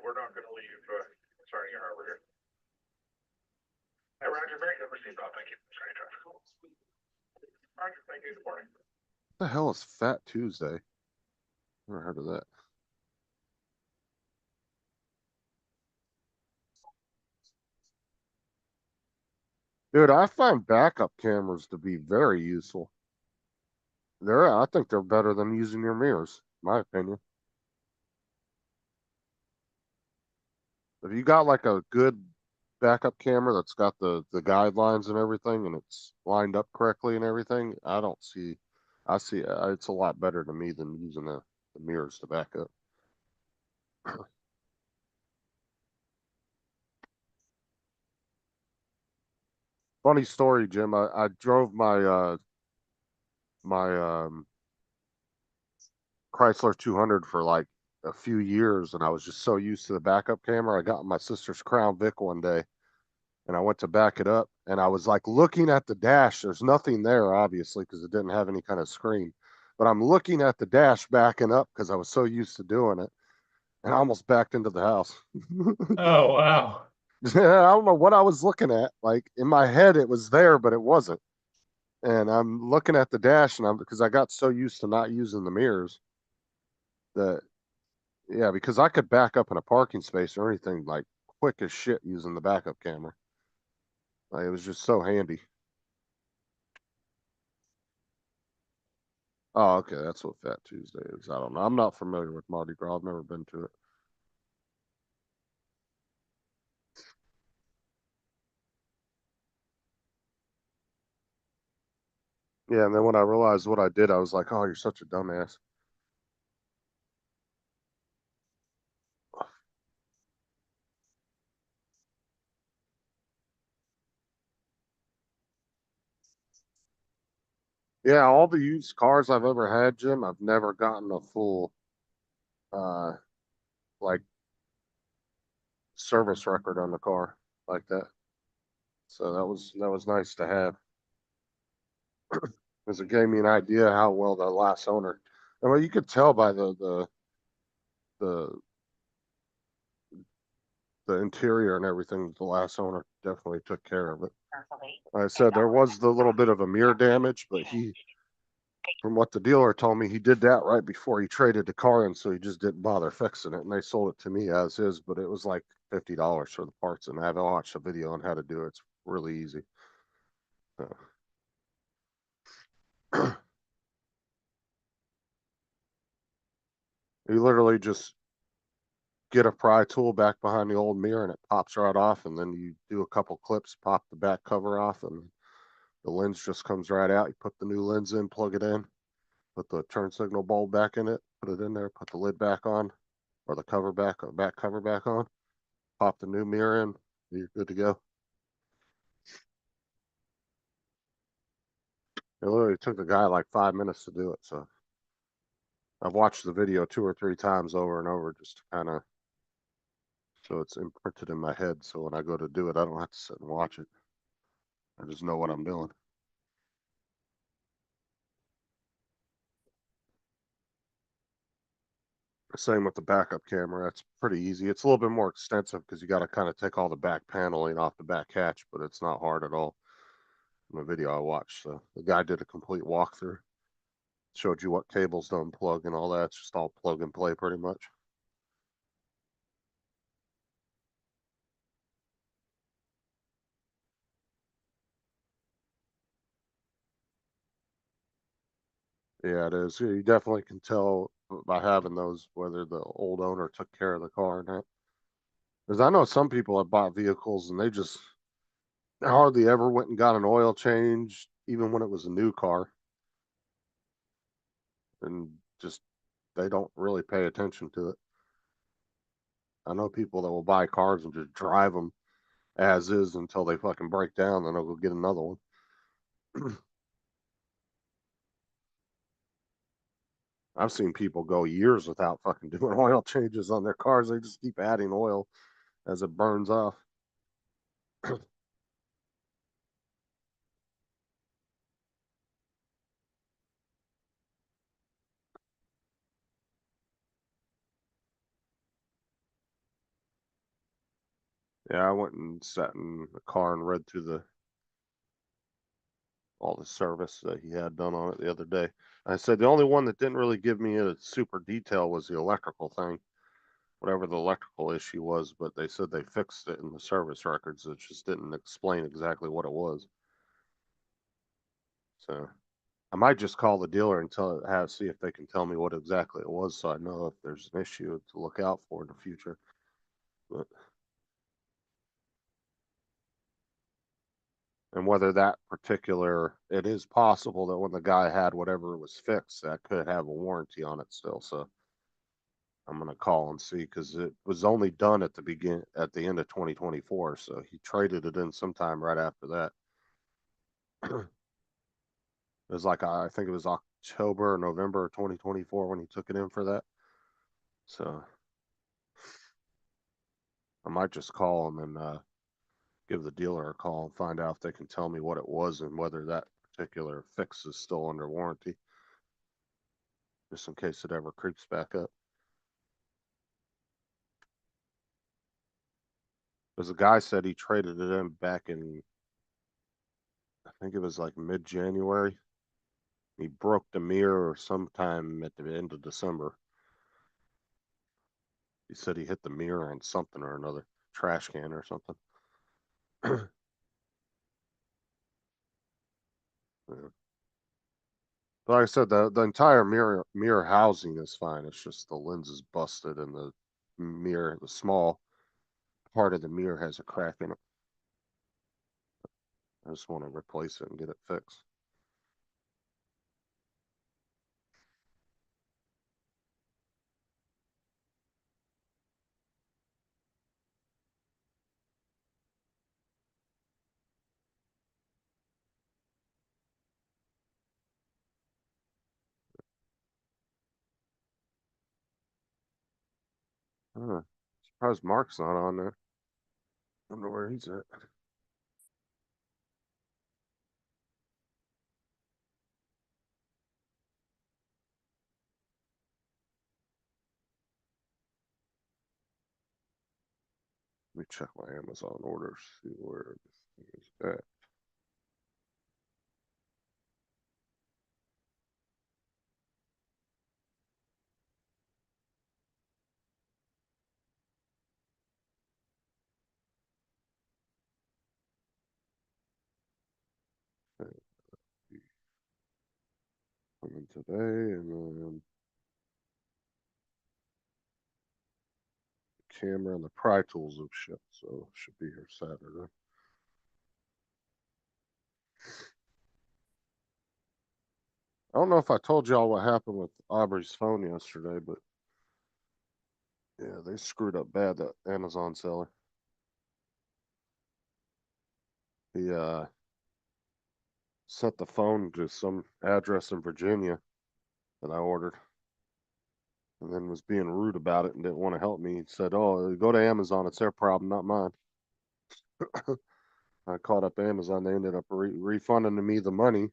We're not gonna leave, Sarnia Harbor here. Hey, Roger, very good received, thank you. Sarnia traffic. Roger, thank you, good morning. What the hell is Fat Tuesday? Never heard of that. Dude, I find backup cameras to be very useful. I think they're better than using your mirrors, in my opinion. If you got like a good backup camera that's got the guidelines and everything, and it's lined up correctly and everything, I don't see. I see it's a lot better to me than using the mirrors to back up. Funny story, Jim. I drove my Chrysler 200 for like a few years, and I was just so used to the backup camera. I got in my sister's Crown Vic one day, and I went to back it up, and I was like looking at the dash. There's nothing there, obviously, because it didn't have any kind of screen. But I'm looking at the dash backing up because I was so used to doing it, and I almost backed into the house. Oh, wow. I don't know what I was looking at. Like in my head, it was there, but it wasn't. And I'm looking at the dash, and I'm because I got so used to not using the mirrors that, yeah, because I could back up in a parking space or anything like quick as shit using the backup camera. Like, it was just so handy. Oh, okay, that's what Fat Tuesday is. I don't know. I'm not familiar with Mardi Gras. I've never been to it. Yeah, and then when I realized what I did, I was like, "Oh, you're such a dumbass." Yeah, all the used cars I've ever had, Jim, I've never gotten a full, uh, like service record on the car like that. So that was nice to have, because it gave me an idea how well the last owner. And well, you could tell by the the interior and everything. The last owner definitely took care of it. Like I said, there was the little bit of a mirror damage, but from what the dealer told me, he did that right before he traded the car in, so he just didn't bother fixing it. And they sold it to me as is, but it was like $50 for the parts, and I've watched a video on how to do it. It's really easy. So. You literally just get a pry tool back behind the old mirror, and it pops right off, and then you do a couple clips, pop the back cover off, and the lens just comes right out. You put the new lens in, plug it in, put the turn signal bulb back in it, put it in there, put the lid back on, or the back cover back on, pop the new mirror in, you're good to go. It literally took the guy like 5 minutes to do it. So I've watched the video 2 or 3 times over and over just to kind of, so it's imprinted in my head. So when I go to do it, I don't have to sit and watch it. I just know what I'm doing. Same with the backup camera. That's pretty easy. It's a little bit more extensive because you got to kind of take all the back paneling off the back hatch, but it's not hard at all. In the video I watched, so the guy did a complete walkthrough, showed you what cables to unplug and all that. It's just all plug and play pretty much. Yeah, it is. You definitely can tell by having those whether the old owner took care of the car or not. Because I know some people have bought vehicles and they just hardly ever went and got an oil change, even when it was a new car, and just they don't really pay attention to it. I know people that will buy cars and just drive them as is until they fucking break down, then they'll go get another one. I've seen people go years without fucking doing oil changes on their cars. They just keep adding oil as it burns off. Yeah, I went and sat in the car and read through all the service that he had done on it the other day. I said the only one that didn't really give me a super detail was the electrical thing, whatever the electrical issue was, but they said they fixed it in the service records. It just didn't explain exactly what it was. So I might just call the dealer and see if they can tell me what exactly it was, so I know if there's an issue to look out for in the future. But And whether that particular, it is possible that when the guy had whatever was fixed, that could have a warranty on it still, so. I'm gonna call and see, cause it was only done at the end of 2024, so he traded it in sometime right after that. It was like, I think it was October or November of 2024 when he took it in for that. So. I might just call him and, give the dealer a call and find out if they can tell me what it was and whether that particular fix is still under warranty. Just in case it ever creeps back up. Cause the guy said he traded it in back in, I think it was like mid-January. He broke the mirror or sometime at the end of December. He said he hit the mirror on something or another, trash can or something. Yeah. But like I said, the entire mirror housing is fine. It's just the lens is busted and the mirror, the small part of the mirror has a crack in it. I just want to replace it and get it fixed. Huh. Surprised Mark's not on there. Wonder where he's at. Let me check my Amazon orders, see where this is at. Coming today and then camera and the Pry Tools have shipped, so should be here Saturday. I don't know if I told y'all what happened with Aubrey's phone yesterday, but yeah, they screwed up bad, that Amazon seller. He sent the phone to some address in Virginia that I ordered. And then was being rude about it and didn't want to help me. He said, "Oh, go to Amazon. It's their problem, not mine." I called up Amazon. They ended up refunding me the money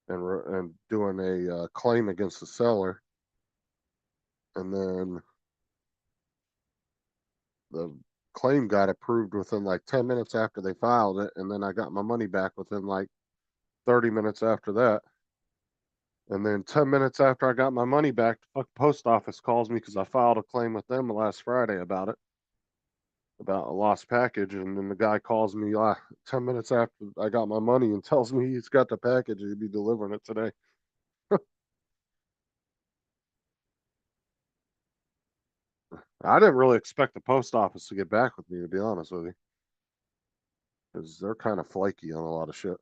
and doing a claim against the seller. And then the claim got approved within like 10 minutes after they filed it. And then I got my money back within like 30 minutes after that. And then 10 minutes after I got my money back, the fuck post office calls me because I filed a claim with them last Friday about it, about a lost package. And then the guy calls me 10 minutes after I got my money and tells me he's got the package. He'd be delivering it today. I didn't really expect the post office to get back with me, to be honest with you, because they're kind of flaky on a lot of shit.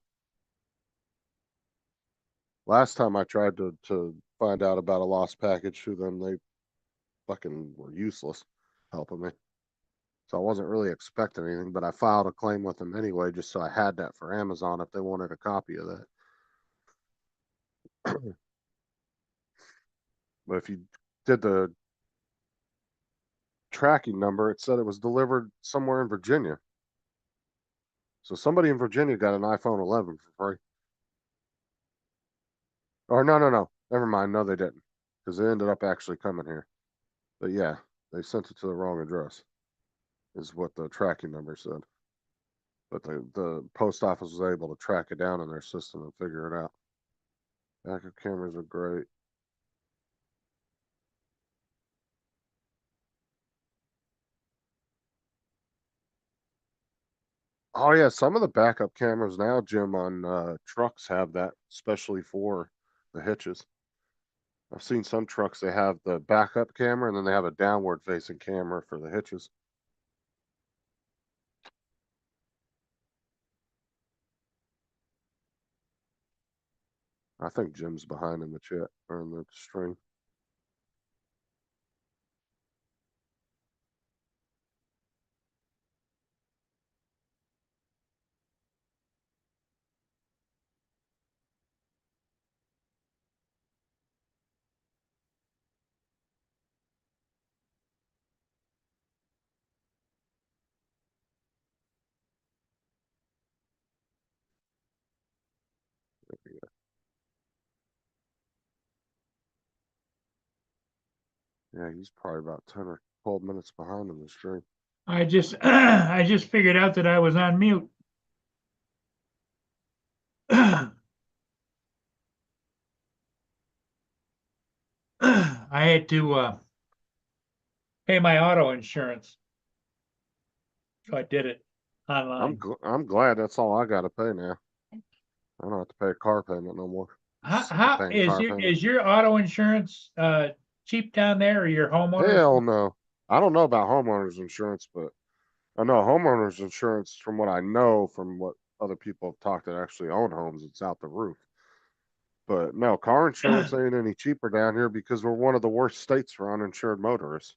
Last time I tried to find out about a lost package through them, they fucking were useless helping me. So I wasn't really expecting anything, but I filed a claim with them anyway, just so I had that for Amazon if they wanted a copy of that. But if you did the tracking number, it said it was delivered somewhere in Virginia. So somebody in Virginia got an iPhone 11 for free. Or no. Never mind. No, they didn't. Because it ended up actually coming here. But yeah, they sent it to the wrong address, is what the tracking number said. But the post office was able to track it down in their system and figure it out. Backup cameras are great. Oh yeah, some of the backup cameras now, Jim, on trucks have that, especially for the hitches. I've seen some trucks, they have the backup camera and then they have a downward facing camera for the hitches. I think Jim's behind in the chat or in the stream. Yeah, he's probably about 10 or 12 minutes behind in the stream. I just, I just figured out that I was on mute. I had to, pay my auto insurance. So I did it online. I'm glad that's all I gotta pay now. I don't have to pay a car payment no more. Sick of How paying is car your, payment. is your auto insurance, cheap down there or your homeowner? Hell no. I don't know about homeowners insurance, but I know homeowners insurance from what I know from what other people have talked that actually own homes, it's out the roof. But no, car insurance ain't any cheaper down here because we're one of the worst states for uninsured motorists.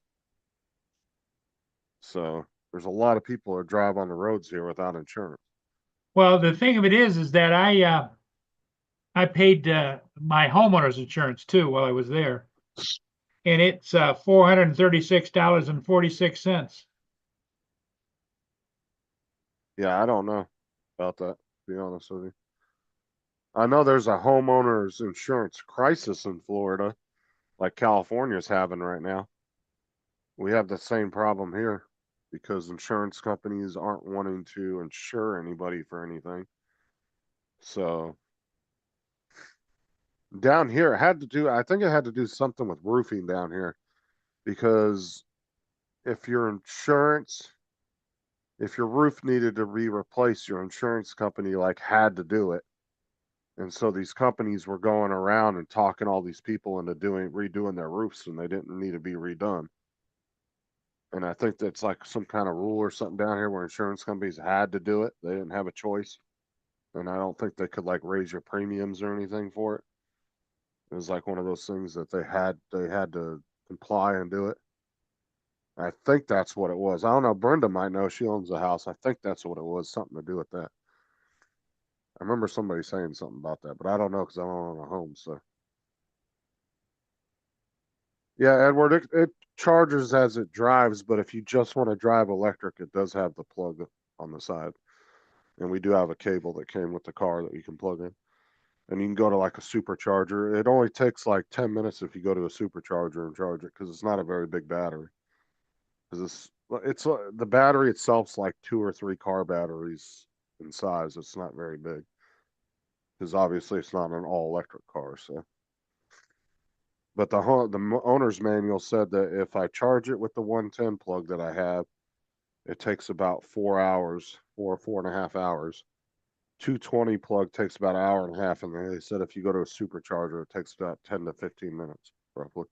So there's a lot of people that drive on the roads here without insurance. Well, the thing of it is that I paid, my homeowner's insurance too while I was there. And it's, $436.46. Yeah, I don't know about that, to be honest with you. I know there's a homeowners insurance crisis in Florida, like California's having right now. We have the same problem here because insurance companies aren't wanting to insure anybody for anything. So down here, it had to do, I think it had to do something with roofing down here because if your insurance, if your roof needed to be replaced, your insurance company like had to do it. And so these companies were going around and talking all these people into redoing their roofs and they didn't need to be redone. And I think that's like some kind of rule or something down here where insurance companies had to do it. They didn't have a choice. And I don't think they could like raise your premiums or anything for it. It was like one of those things that they had to comply and do it. I think that's what it was. I don't know. Brenda might know. She owns a house. I think that's what it was. Something to do with that. I remember somebody saying something about that, but I don't know because I don't own a home. So yeah, Edward, it charges as it drives, but if you just want to drive electric, it does have the plug on the side. And we do have a cable that came with the car that you can plug in. And you can go to like a supercharger. It only takes like 10 minutes if you go to a supercharger and charge it because it's not a very big battery. Because it's the battery itself's like 2 or 3 car batteries in size. It's not very big because obviously it's not an all electric car. So, but the owner's manual said that if I charge it with the 110 plug that I have, it takes about 4 hours, 4.5 hours. 220 plug takes about an hour and a half, and they said if you go to a supercharger, it takes about 10 to 15 minutes, roughly.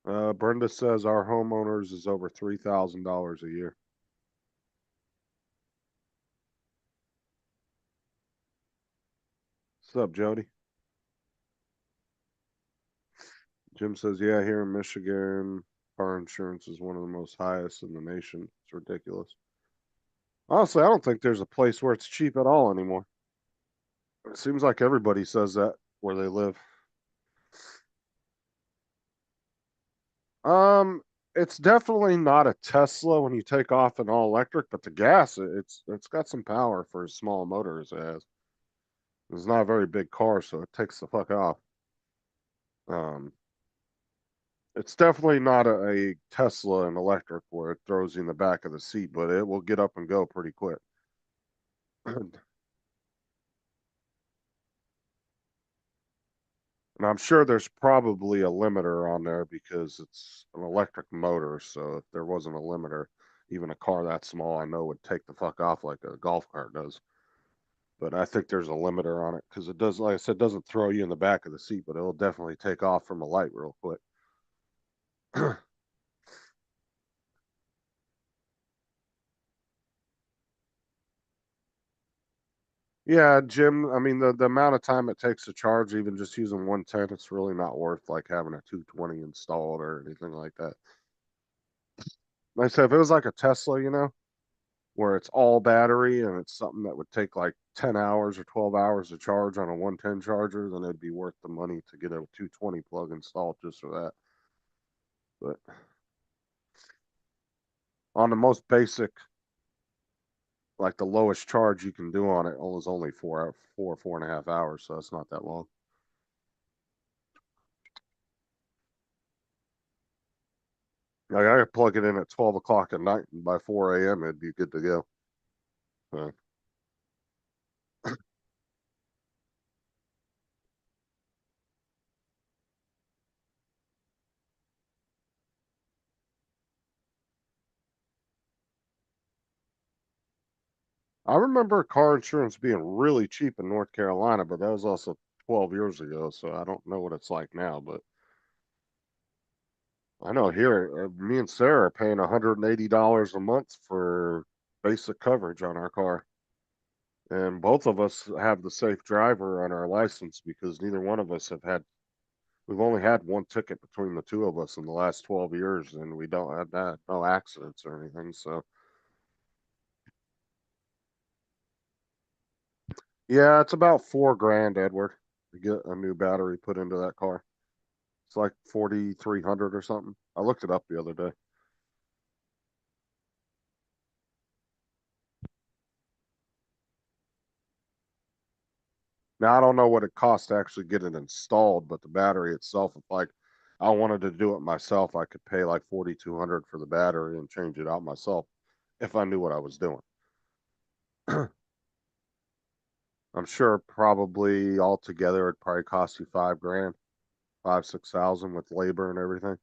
Brenda says our homeowners is over $3,000 a year. What's up, Jody? Jim says, yeah, here in Michigan, car insurance is one of the most highest in the nation. It's ridiculous. Honestly, I don't think there's a place where it's cheap at all anymore. It seems like everybody says that where they live. It's definitely not a Tesla when you take off an all electric, but the gas, it's got some power for as small a motor as it has. It's not a very big car, so it takes the fuck off. Um, it's definitely not a Tesla and electric where it throws you in the back of the seat, but it will get up and go pretty quick. And I'm sure there's probably a limiter on there because it's an electric motor. So if there wasn't a limiter, even a car that small, I know would take the fuck off like a golf cart does. But I think there's a limiter on it because it does, like I said, doesn't throw you in the back of the seat, but it'll definitely take off from a light real quick. Yeah, Jim, I mean, the amount of time it takes to charge, even just using 110, it's really not worth like having a 220 installed or anything like that. Like I said, if it was like a Tesla, where it's all battery and it's something that would take like 10 hours or 12 hours to charge on a 110 charger, then it'd be worth the money to get a 220 plug installed just for that. But on the most basic, like the lowest charge you can do on it was only 4.5 hours, so it's not that long. Like I could plug it in at 12 o'clock at night, and by 4 a.m. it'd be good to go. So, I remember car insurance being really cheap in North Carolina, but that was also 12 years ago, so I don't know what it's like now. But I know here, me and Sarah are paying $180 a month for basic coverage on our car. And both of us have the safe driver on our license because neither one of us we've only had one ticket between the two of us in the last 12 years, and we don't have that, no accidents or anything. So, yeah, it's about 4 grand, Edward, to get a new battery put into that car. It's like 4,300 or something. I looked it up the other day. Now, I don't know what it costs to actually get it installed, but the battery itself, if like I wanted to do it myself, I could pay like 4,200 for the battery and change it out myself if I knew what I was doing. I'm sure probably altogether it'd probably cost you 5 grand, 6,000 with labor and everything.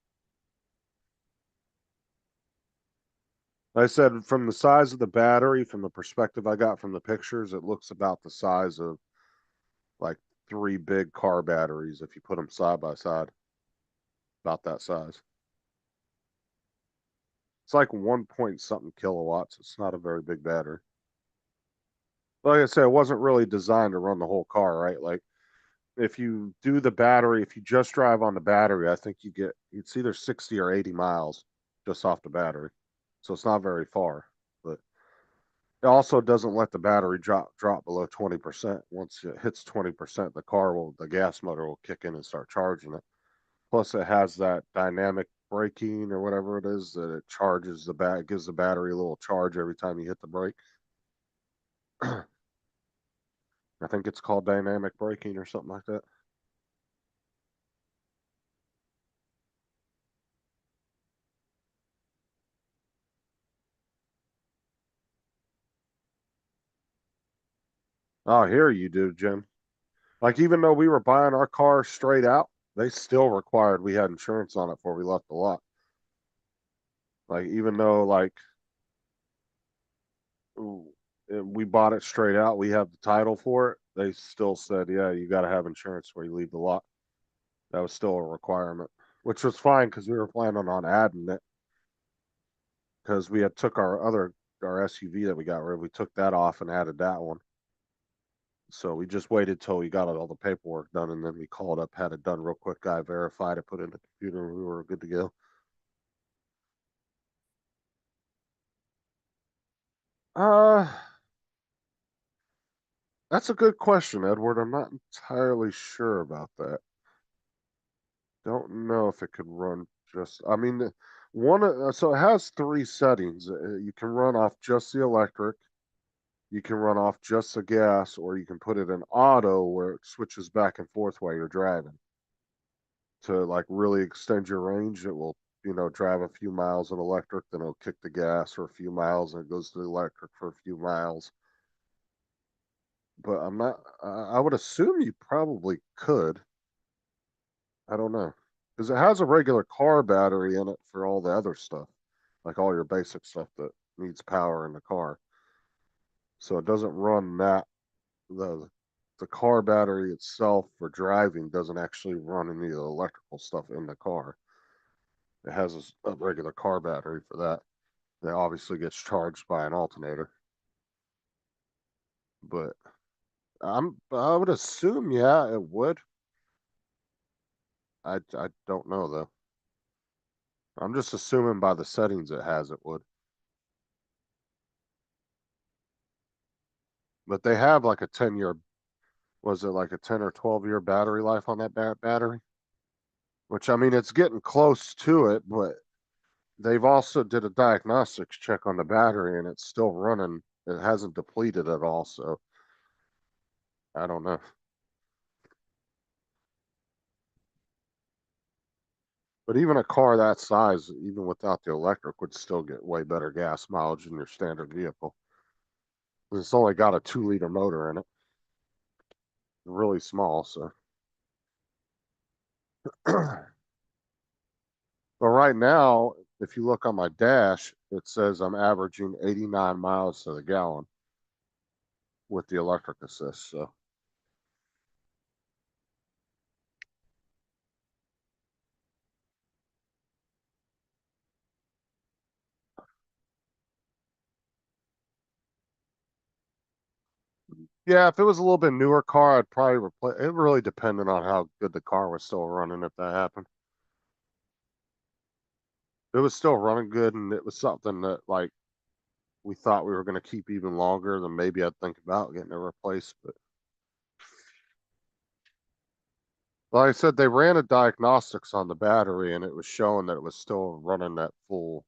Like I said, from the size of the battery, from the perspective I got from the pictures, it looks about the size of like 3 big car batteries if you put them side by side. About that size. It's like 1 point something kilowatts. It's not a very big battery. Like I said, it wasn't really designed to run the whole car, right? Like if you do the battery, if you just drive on the battery, I think it's either 60 or 80 miles just off the battery. So it's not very far. But it also doesn't let the battery drop below 20%. Once it hits 20%, the gas motor will kick in and start charging it. Plus it has that dynamic braking or whatever it is that it charges gives the battery a little charge every time you hit the brake. I think it's called dynamic braking or something like that. Oh, here you do, Jim. Like even though we were buying our car straight out, they still required we had insurance on it before we left the lot. Like even though we bought it straight out, we have the title for it. They still said, yeah, you got to have insurance before you leave the lot. That was still a requirement, which was fine because we were planning on adding it because we had took our SUV that we got rid of. We took that off and added that one. So we just waited till we got all the paperwork done, and then we called up, had it done real quick. Guy verified it, put it in the computer, and we were good to go. Uh, that's a good question, Edward. I'm not entirely sure about that. Don't know if it could run just. I mean, so it has 3 settings. You can run off just the electric, you can run off just the gas, or you can put it in auto where it switches back and forth while you're driving. To like really extend your range, it will, drive a few miles in electric, then it'll kick the gas for a few miles and it goes to the electric for a few miles. But I'm not, I would assume you probably could. I don't know. Because it has a regular car battery in it for all the other stuff, like all your basic stuff that needs power in the car. So it doesn't run the car battery itself for driving doesn't actually run any of the electrical stuff in the car. It has a regular car battery for that. That obviously gets charged by an alternator. But I would assume, yeah, it would. I don't know though. I'm just assuming by the settings it has, it would. But they have like a 10-year, was it like a 10 or 12-year battery life on that battery? Which, I mean, it's getting close to it, but they've also did a diagnostics check on the battery and it's still running. It hasn't depleted at all, so I don't know. But even a car that size, even without the electric, would still get way better gas mileage than your standard vehicle. It's only got a 2-liter motor in it. Really small, so. But right now, if you look on my dash, it says I'm averaging 89 miles to the gallon with the electric assist, so. Yeah, if it was a little bit newer car, I'd probably replace. It really depended on how good the car was still running if that happened. If it was still running good and it was something that like we thought we were going to keep even longer, then maybe I'd think about getting it replaced. But like I said, they ran a diagnostics on the battery and it was showing that it was still running at full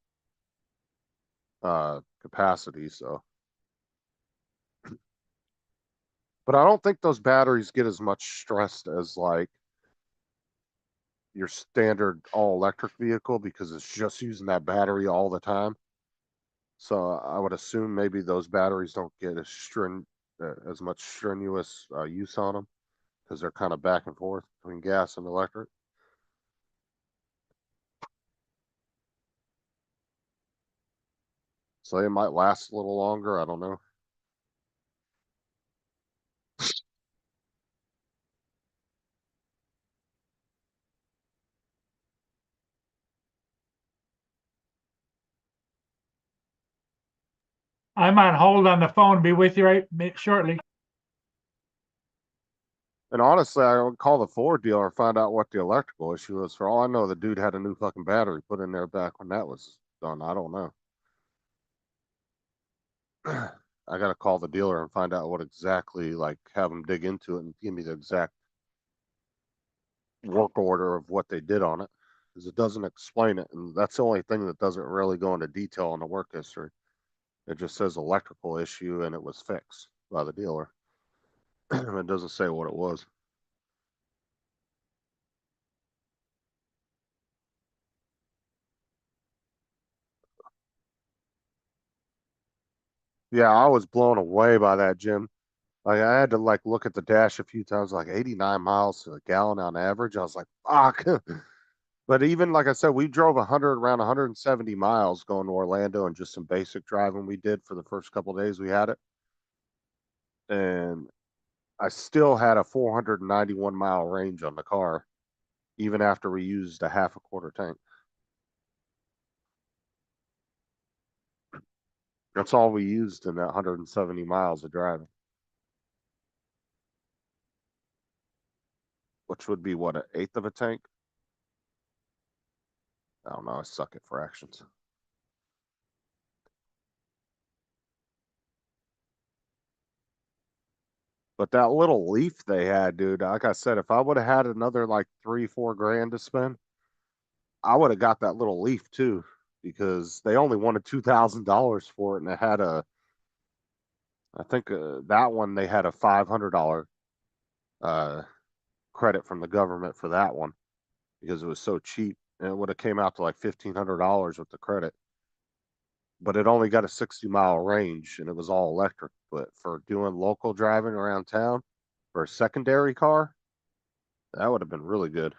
capacity. So, but I don't think those batteries get as much stressed as like your standard all electric vehicle because it's just using that battery all the time. So I would assume maybe those batteries don't get as much strenuous use on them because they're kind of back and forth between gas and electric. So it might last a little longer. I don't know. I'm on hold on the phone. Be with you shortly. And honestly, I would call the Ford dealer and find out what the electrical issue is. For all I know, the dude had a new fucking battery put in there back when that was done. I don't know. I gotta call the dealer and find out what exactly, like, have them dig into it and give me the exact work order of what they did on it, because it doesn't explain it, and that's the only thing that doesn't really go into detail on the work history. It just says electrical issue and it was fixed by the dealer. It doesn't say what it was. Yeah, I was blown away by that, Jim. Like I had to like look at the dash a few times, like 89 miles to a gallon on average. I was like, fuck. But even like I said, we drove 100 around 170 miles going to Orlando and just some basic driving we did for the first couple days we had it. And I still had a 491-mile range on the car, even after we used a half a quarter tank. That's all we used in that 170 miles of driving, which would be what, an eighth of a tank? I don't know. I suck at fractions. But that little Leaf they had, dude, like I said, if I would have had another like 3-4 grand to spend, I would have got that little Leaf too, because they only wanted $2,000 for it, and it had I think that one they had a $500 uh, credit from the government for that one because it was so cheap, and it would have came out to like $1,500 with the credit. But it only got a 60-mile range, and it was all electric. But for doing local driving around town for a secondary car, that would have been really good.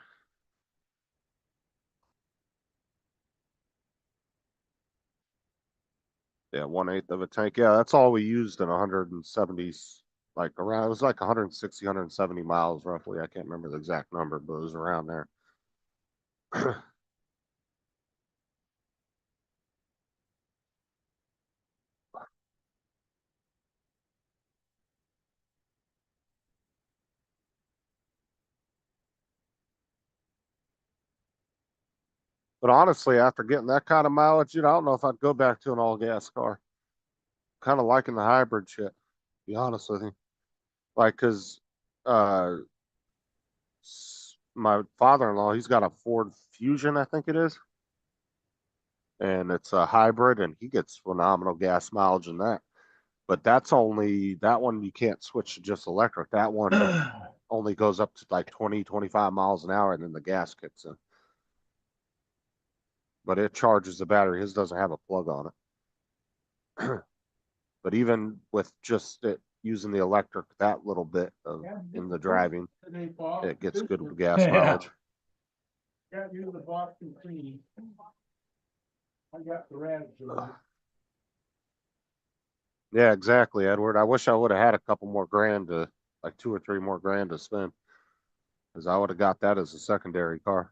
Yeah, 1/8 of a tank. Yeah, that's all we used in 170s, like around, it was like 160, 170 miles roughly. I can't remember the exact number, but it was around there. But honestly, after getting that kind of mileage, dude, I don't know if I'd go back to an all gas car. Kind of liking the hybrid shit, to be honest with you. Like, cause, uh, my father-in-law, he's got a Ford Fusion, I think it is. And it's a hybrid and he gets phenomenal gas mileage in that. But that's only, that one you can't switch to just electric. That one only goes up to like 20, 25 miles an hour and then the gas kicks in. But it charges the battery. His doesn't have a plug on it. But even with just it using the electric that little bit of in the driving, it gets good gas Yeah. mileage. Got you the Boston cream. I got the radish. Yeah, exactly, Edward. I wish I would have had a couple more grand to, like 2 or 3 more grand to spend. Cause I would have got that as a secondary car.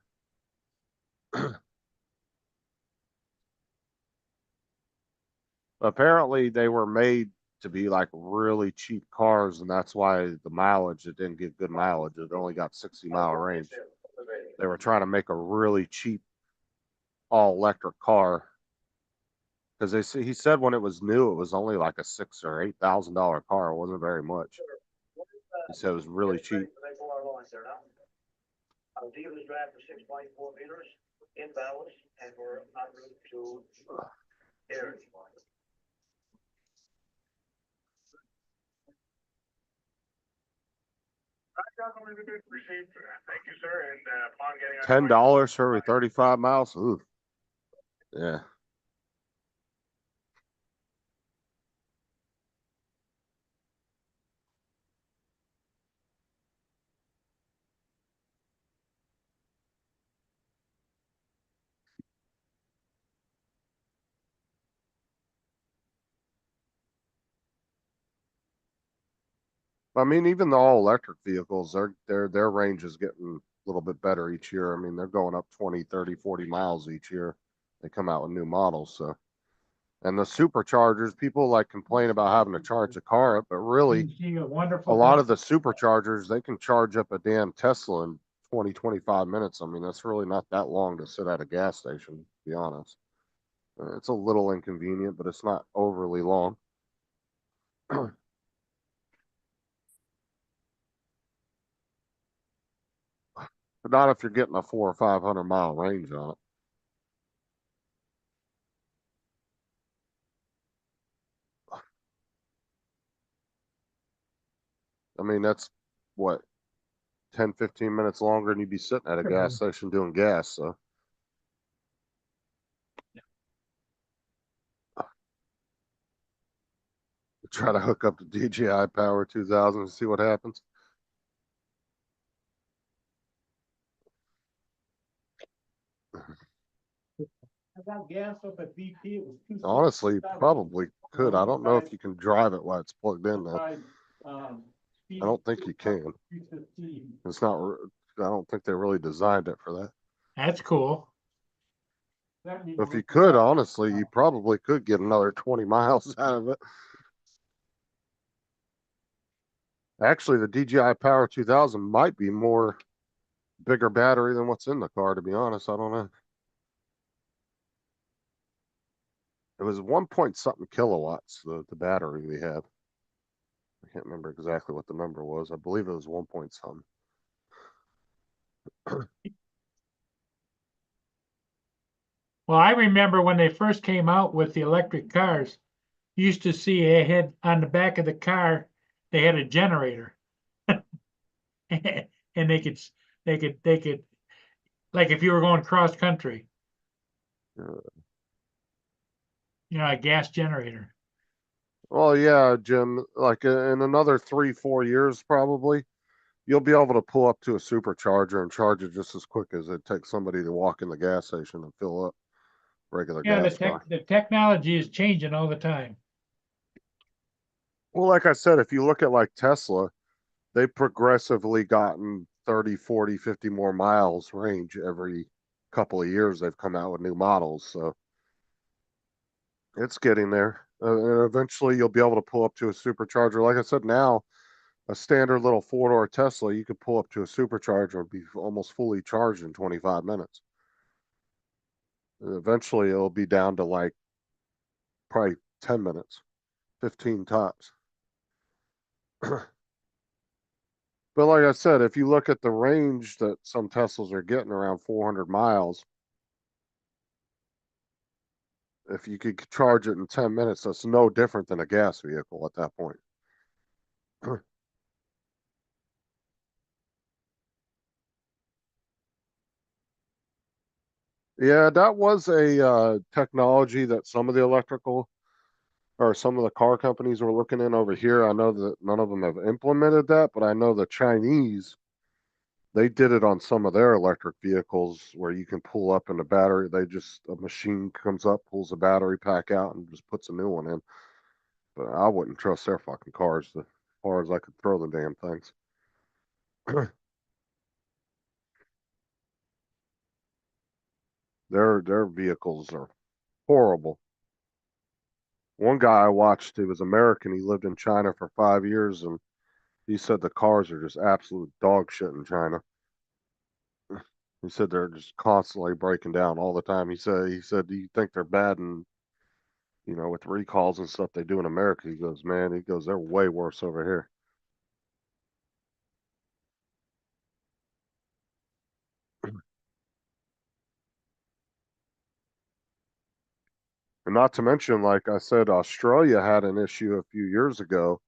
Apparently they were made to be like really cheap cars and that's why the mileage, it didn't get good mileage. It only got 60-mile range. They were trying to make a really cheap all electric car. Cause he said when it was new, it was only like a $6,000 or $8,000 car. It wasn't very much. He said it was really cheap. Dealers drive for 6.4 meters in ballast and we're en route to Erie. Received, thank you, sir, and upon getting. $10 for every 35 miles. Ooh. Yeah. I mean, even the all electric vehicles, their range is getting a little bit better each year. I mean, they're going up 20, 30, 40 miles each year. They come out with new models. So, and the superchargers, people like complain about having to charge a car up, but really, a lot of the superchargers, they can charge up a damn Tesla in 20, 25 minutes. I mean, that's really not that long to sit at a gas station, to be honest. It's a little inconvenient, but it's not overly long. But not if you're getting a 400 or 500-mile range on it. I mean, that's what, 10, 15 minutes longer and you'd be sitting at a gas station doing gas. So try to hook up the DJI Power 2000 and see what happens. I got gas up at BP. It was Honestly, probably could. I don't know if you can drive it while it's plugged in though. I don't think you can. It's not, I don't think they really designed it for that. That's cool. If you could, honestly, you probably could get another 20 miles out of it. Actually, the DJI Power 2000 might be more bigger battery than what's in the car, to be honest. I don't know. It was 1 point something kilowatts, the battery we had. I can't remember exactly what the number was. I believe it was 1 point something. Well, I remember when they first came out with the electric cars, you used to see they had on the back of the car, they had a generator. And they could, like if you were going cross country, a gas generator. Well, yeah, Jim, like in another 3, 4 years, probably, you'll be able to pull up to a supercharger and charge it just as quick as it takes somebody to walk in the gas station and fill up regular Yeah, gas car. the technology is changing all the time. Well, like I said, if you look at like Tesla, they progressively gotten 30, 40, 50 more miles range every couple of years. They've come out with new models. So it's getting there. And eventually you'll be able to pull up to a supercharger. Like I said, now a standard little 4-door Tesla, you could pull up to a supercharger and be almost fully charged in 25 minutes. Eventually it'll be down to like probably 10 minutes, 15 tops. But like I said, if you look at the range that some Teslas are getting around 400 miles, if you could charge it in 10 minutes, that's no different than a gas vehicle at that point. Yeah, that was a technology that some of the electrical or some of the car companies were looking in over here. I know that none of them have implemented that, but I know the Chinese, they did it on some of their electric vehicles where you can pull up in the battery. A machine comes up, pulls the battery pack out, and just puts a new one in. But I wouldn't trust their fucking cars as far as I could throw the damn things. Their vehicles are horrible. One guy I watched, he was American. He lived in China for 5 years, and he said the cars are just absolute dog shit in China. He said they're just constantly breaking down all the time. He said, do you think they're bad and with recalls and stuff they do in America? He goes, man, they're way worse over here. And not to mention, like I said, Australia had an issue a few years ago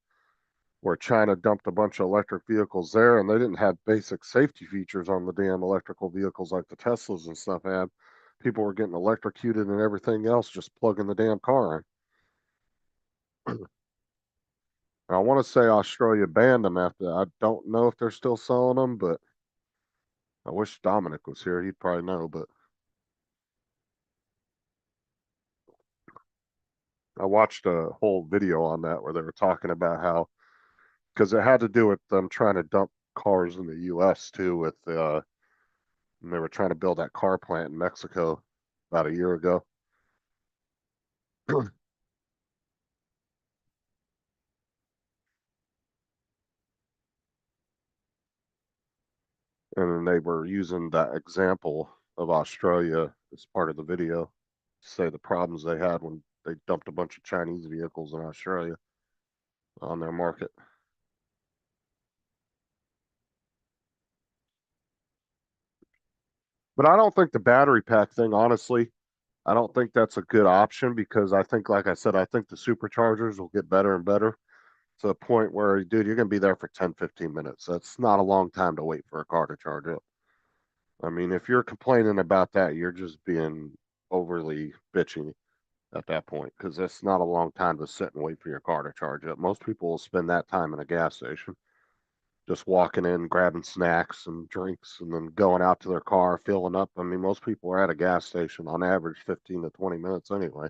where China dumped a bunch of electric vehicles there, and they didn't have basic safety features on the damn electrical vehicles like the Teslas and stuff had. People were getting electrocuted and everything else just plugging the damn car in. I want to say Australia banned them after that. I don't know if they're still selling them, but I wish Dominic was here. He'd probably know, but I watched a whole video on that where they were talking about how, because it had to do with them trying to dump cars in the US too, and they were trying to build that car plant in Mexico about a year ago. And then they were using that example of Australia as part of the video to say the problems they had when they dumped a bunch of Chinese vehicles in Australia on their market. But I don't think the battery pack thing, honestly, I don't think that's a good option because I think, like I said, I think the superchargers will get better and better to the point where, dude, you're going to be there for 10, 15 minutes. That's not a long time to wait for a car to charge up. I mean, if you're complaining about that, you're just being overly bitchy at that point because that's not a long time to sit and wait for your car to charge up. Most people will spend that time in a gas station, just walking in, grabbing snacks and drinks, and then going out to their car, filling up. I mean, most people are at a gas station on average 15 to 20 minutes anyway.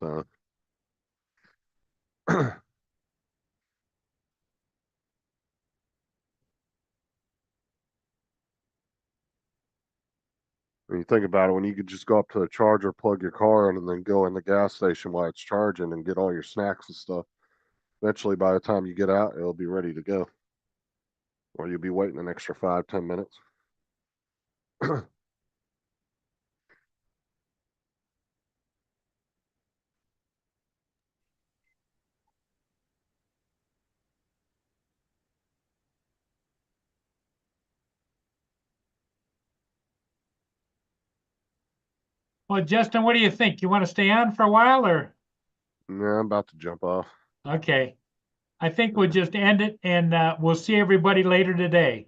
So, when you think about it, when you could just go up to the charger, plug your car in, and then go in the gas station while it's charging and get all your snacks and stuff. Eventually, by the time you get out, it'll be ready to go. Or you'll be waiting an extra 5, 10 minutes. Well, Justin, what do you think? You want to stay on for a while or? Yeah, I'm about to jump off. Okay. I think we'll just end it and we'll see everybody later today.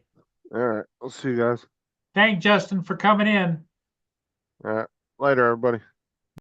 All right. I'll see you guys. Thank Justin for coming in. All right. Later, everybody.